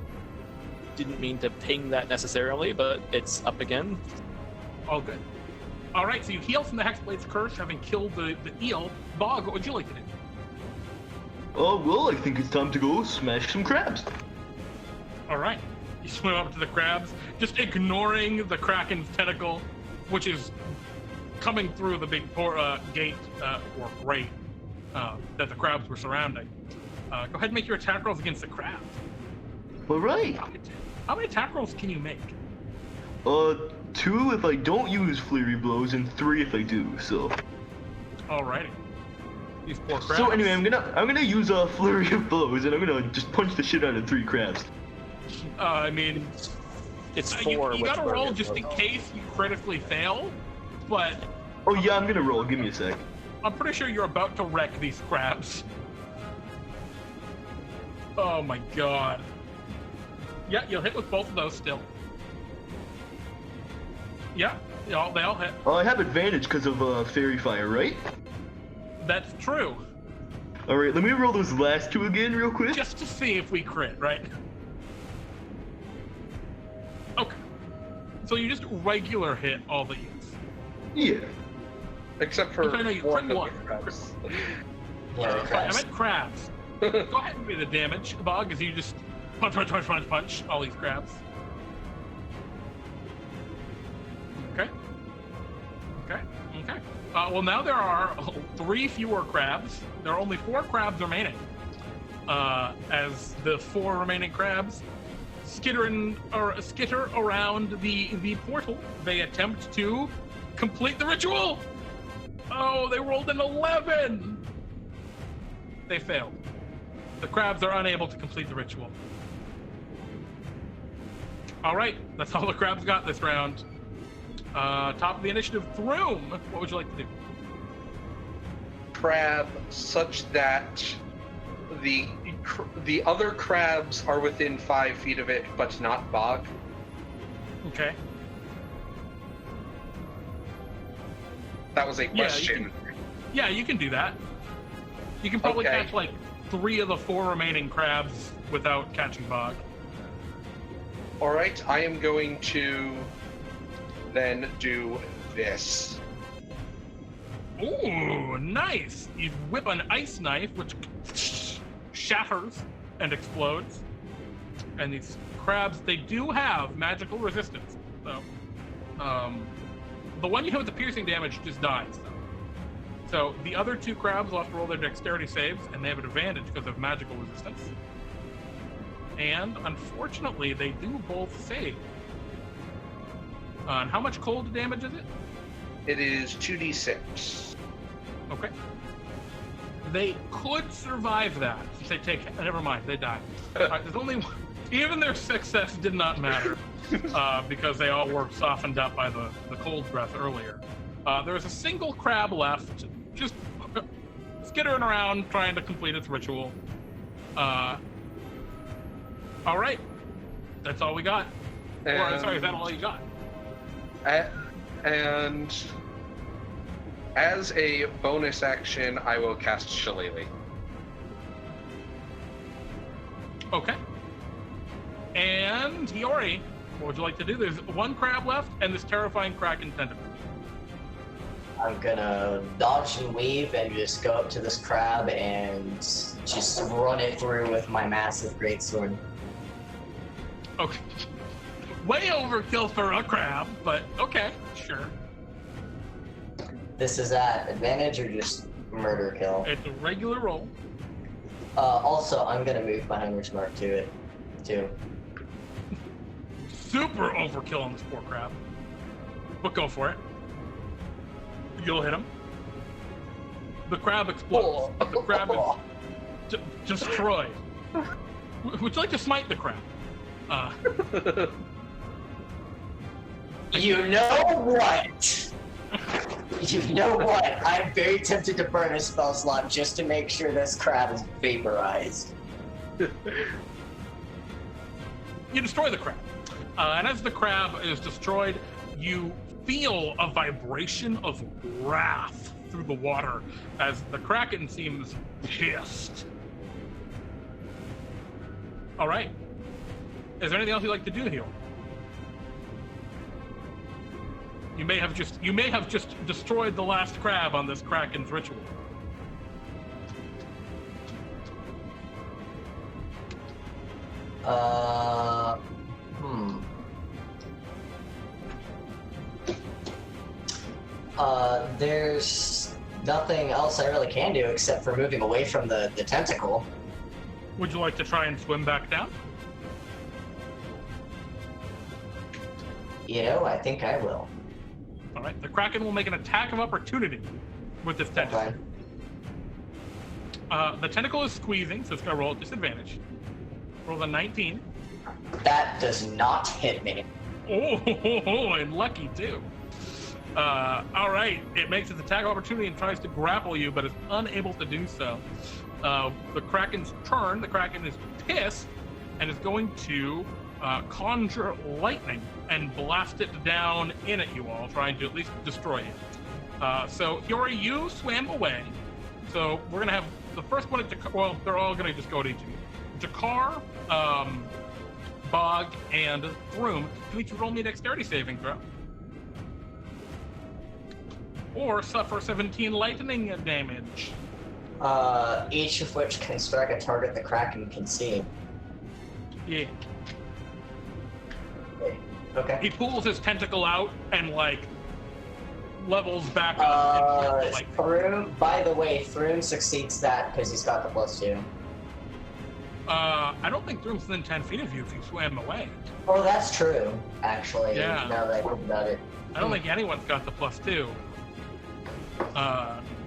Didn't mean to ping that necessarily, but it's up again. All good. All right, so you heal from the Hexblade's curse, having killed the eel. Bog, what would you like to do? Oh, well, I think it's time to go smash some crabs. All right. You swim up to the crabs, just ignoring the Kraken's tentacle, which is coming through the big gate or grate that the crabs were surrounding. Go ahead and make your attack rolls against the crabs. All right. How many attack rolls can you make? 2 if I don't use flurry blows, and 3 if I do. So. Alrighty. These poor crabs. So anyway, I'm gonna use a flurry of blows, and I'm gonna just punch the shit out of 3 crabs. I mean, It's 4. you gotta roll just in case you critically fail, but. Oh yeah, I'm gonna roll. Give me a sec. I'm pretty sure you're about to wreck these crabs. Oh my god. Yeah, you'll hit with both of those still. Yeah, they all hit. I have advantage because of fairy fire, right? That's true. All right, let me roll those last 2 again, real quick. Just to see if we crit, right? Okay. So you just regular hit all these. Yeah. Except for Okay, no, you crit one of one. the crabs. Yeah, the I crabs. meant crabs. Go ahead and do the damage, Bog, as you just punch all these crabs. Okay. Well, now there are 3 fewer crabs. There are only 4 crabs remaining. As the 4 remaining crabs skitter around the portal, they attempt to complete the ritual. Oh, they rolled an 11. They failed. The crabs are unable to complete the ritual. All right, that's all the crabs got this round. Top of the initiative, Throom. What would you like to do? Crab such that the other crabs are within 5 feet of it, but not Bog. Okay. That was a question. Yeah, you can do that. You can probably Okay. catch like 3 of the 4 remaining crabs without catching Bog. All right, I am going to then do this. Ooh, nice! You whip an ice knife, which shatters and explodes. And these crabs, they do have magical resistance. So, the one you hit with the piercing damage just dies. So the other 2 crabs will have to roll their dexterity saves, and they have an advantage because of magical resistance. And unfortunately, they do both save. And how much cold damage is it? It is 2d6. Okay. They could survive that. If they take, never mind, they die. There's only one. Even their success did not matter because they all were softened up by the cold breath earlier. There's a single crab left, just skittering around trying to complete its ritual. All right, that's all we got. Or, sorry, is that all you got? And as a bonus action, I will cast Shillelagh. Okay. And Hiori, what would you like to do? There's 1 crab left and this terrifying Kraken tentacle. I'm gonna dodge and weave and just go up to this crab and just run it through with my massive greatsword. Okay. Way overkill for a crab, but okay, sure. This is at advantage or just murder kill? It's a regular roll. Also, I'm gonna move my Hunter's Mark to it, too. Super overkill on this poor crab. But go for it. You'll hit him. The crab explodes. The crab is destroyed. Would you like to smite the crab? You know what? You know what? I'm very tempted to burn a spell slot just to make sure this crab is vaporized. You destroy the crab. And as the crab is destroyed, you feel a vibration of wrath through the water as the Kraken seems pissed. All right. Is there anything else you'd like to do here? You may have just destroyed the last crab on this Kraken's ritual. There's nothing else I really can do except for moving away from the tentacle. Would you like to try and swim back down? You know, I think I will. All right. The Kraken will make an attack of opportunity with this tentacle. Okay. The tentacle is squeezing, so it's going to roll at disadvantage. Roll a 19. That does not hit me. Oh, and lucky too. All right. It makes its attack of opportunity and tries to grapple you, but is unable to do so. The Kraken's turn. The Kraken is pissed and is going to conjure lightning and blast it down in at you all, trying to at least destroy it. So, Hiori, you swam away. So, we're going to have the first one at Daakar. Well, they're all going to just go to each of you. Daakar, Bog, and Throom. Can each roll me a dexterity saving throw. Or suffer 17 lightning damage. Each of which can strike a target the Kraken can see. Yeah. Okay. He pulls his tentacle out and, like, levels back up. And, like, Throom, by the way, Throom succeeds that because he's got the +2. I don't think Throom's within 10 feet of you if you swam away. Oh, that's true, actually, Yeah. now that I think about it. I don't think anyone's got the +2.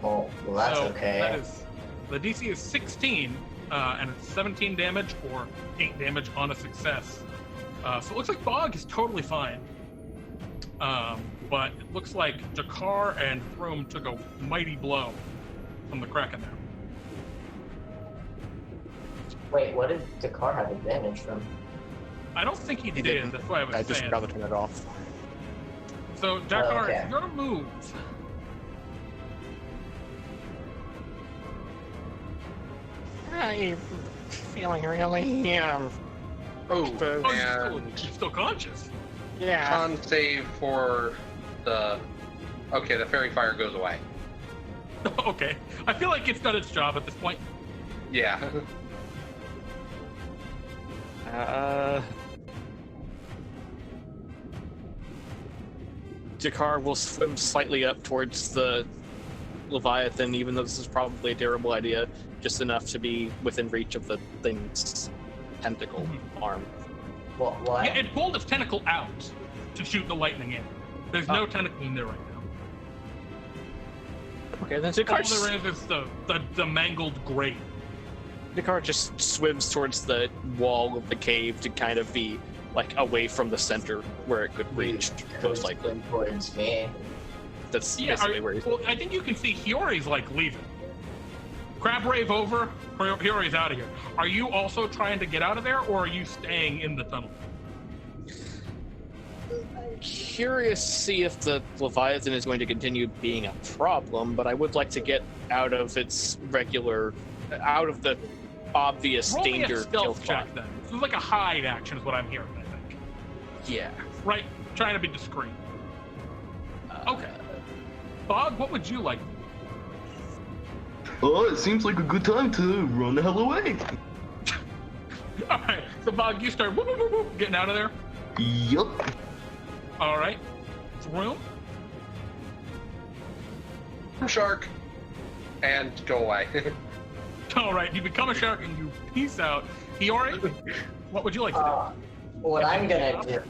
Well, that's so okay. That is, the DC is 16, and it's 17 damage or 8 damage on a success. So it looks like Bog is totally fine. But it looks like Daakar and Throom took a mighty blow from the Kraken there. Wait, what did Daakar have advantage from? I don't think he did. didn't. That's why I was I just saying. forgot to turn it off. So Daakar, okay. it's your move. I'm feeling really, Oh, Oh, and you're still conscious. yeah. con save for the. Okay, the fairy fire goes away. Okay. I feel like it's done its job at this point. Yeah. Daakar will swim slightly up towards the Leviathan, even though this is probably a terrible idea, just enough to be within reach of the thing's tentacle arm. What? Yeah, it pulled its tentacle out to shoot the lightning in. There's no tentacle in there right now. Okay, then All Daakar, there is the mangled grate. Daakar just swims towards the wall of the cave to kind of be like away from the center where it could reach, most likely. Swim towards me. That's Yeah, basically where he's. well, I think you can see Hiori's like leaving. Crab Rave over. Hiori's out of here. Are you also trying to get out of there, or are you staying in the tunnel? Curious to see if the Leviathan is going to continue being a problem, but I would like to get out of its regular, out of the obvious Roll me danger a kill stealth spot. check then. This is like a hide action is what I'm hearing, I think. Yeah. Right? Trying to be discreet. Okay. Bog, what would you like? Oh, it seems like a good time to run the hell away. All right. So Bog, you start whoop, whoop, whoop, whoop, getting out of there. Yup. All right. Throom. Shark. And go away. All right. You become a shark and you peace out. Hiori, what would you like to do? What I'm gonna do,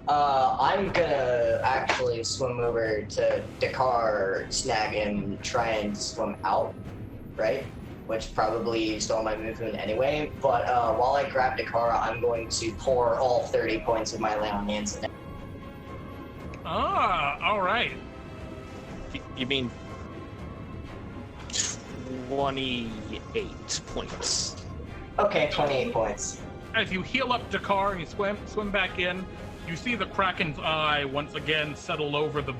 I'm gonna actually swim over to Daakar, snag him, try and swim out, right? Which probably used all my movement anyway. But while I grab Daakar, I'm going to pour all 30 points of my lay on hands in it. All right. You mean 28 points. Okay, 28 points. As you heal up Daakar and you swim back in, you see the Kraken's eye once again settle over the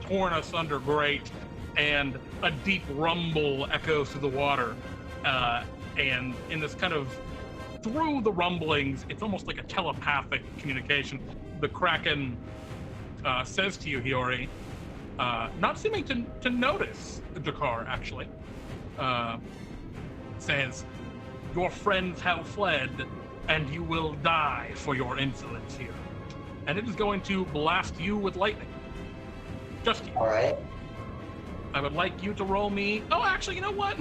torn asunder grate, and a deep rumble echoes through the water. And in this kind of, through the rumblings, it's almost like a telepathic communication. The Kraken says to you, Hiori, not seeming to notice Daakar, actually. Says, your friends have fled, and you will die for your insolence here. And it is going to blast you with lightning. Just you. All right. I would like you to roll me... Oh, actually, you know what?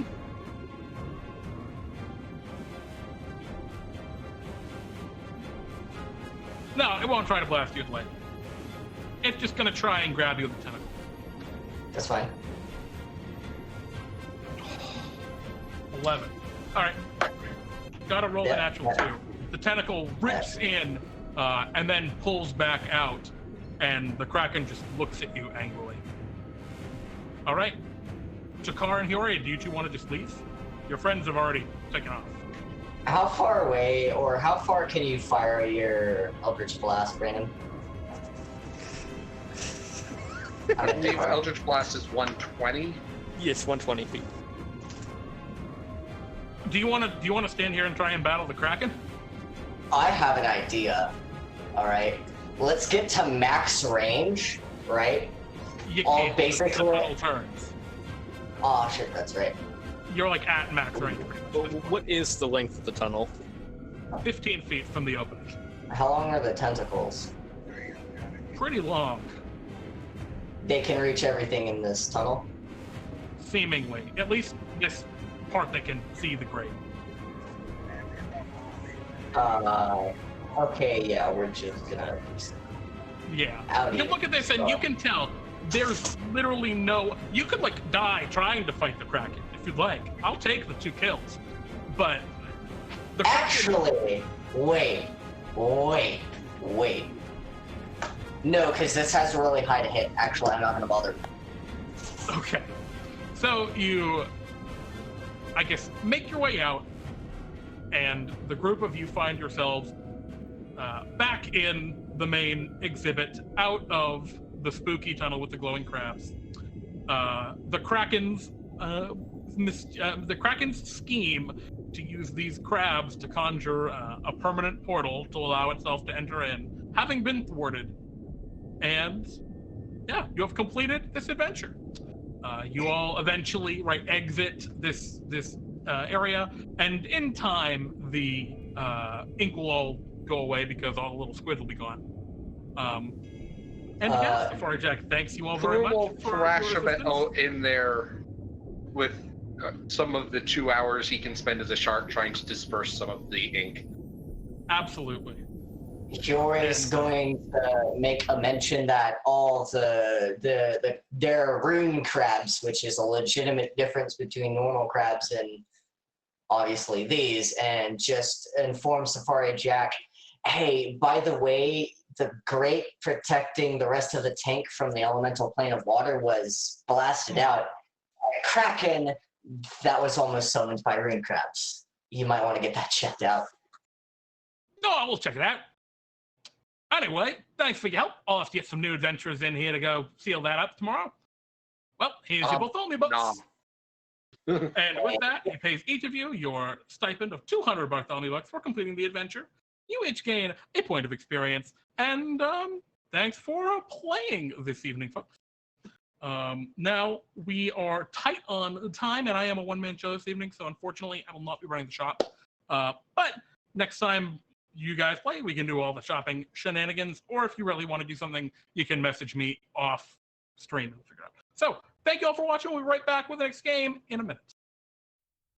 No, it won't try to blast you with lightning. It's just going to try and grab you with the tentacle. That's fine. 11. All right. Gotta roll the natural 2. The tentacle rips in and then pulls back out, and the Kraken just looks at you angrily. All right. Daakar and Hiori, do you two want to just leave? Your friends have already taken off. How far away, or how far can you fire your Eldritch Blast, Brandon? I believe Eldritch Blast is 120. Yes, 120 feet. Do you want to stand here and try and battle the Kraken? I have an idea. All right, let's get to max range, right? You All can't. basically- The tunnel turns. Oh shit, that's right. You're like at max range. What is the length of the tunnel? 15 feet from the opening. How long are the tentacles? Pretty long, They can reach everything in this tunnel. seemingly. At least this part that can see the grate. Okay, yeah, we're just gonna. Yeah. Out You can look at this and you can tell there's literally no... You could, like, die trying to fight the Kraken if you'd like. I'll take the 2 kills. But... the Kraken... Actually, wait. No, because this has a really high to hit. Actually, I'm not gonna bother. Okay. So you, I guess, make your way out, and the group of you find yourselves back in the main exhibit, out of the spooky tunnel with the glowing crabs. The Kraken's scheme to use these crabs to conjure a permanent portal to allow itself to enter in, having been thwarted. And yeah, you have completed this adventure. You all eventually exit this area, and in time the ink will all go away because all the little squid will be gone. And yes, before Jack, thanks you all very Throom will much for thrash your a bit assistance. in there with some of the 2 hours he can spend as a shark trying to disperse some of the ink. Absolutely. Hiori is going to make a mention that all their rune crabs, which is a legitimate difference between normal crabs and obviously these, and just inform Safari Jack, hey, by the way, the grate protecting the rest of the tank from the elemental plane of water was blasted out. A Kraken that was almost summoned by rune crabs. You might want to get that checked out. No, I will check it out. Anyway, thanks for your help. I'll have to get some new adventurers in here to go seal that up tomorrow. Well, here's your Bartholomew books. And with that, he pays each of you your stipend of 200 Bartholomew bucks for completing the adventure. You each gain a point of experience, and thanks for playing this evening, folks. Now, we are tight on time, and I am a one-man show this evening, so unfortunately, I will not be running the shop. But next time you guys play, we can do all the shopping shenanigans, or if you really want to do something, you can message me off stream and figure it out. So, thank you all for watching. We'll be right back with the next game in a minute.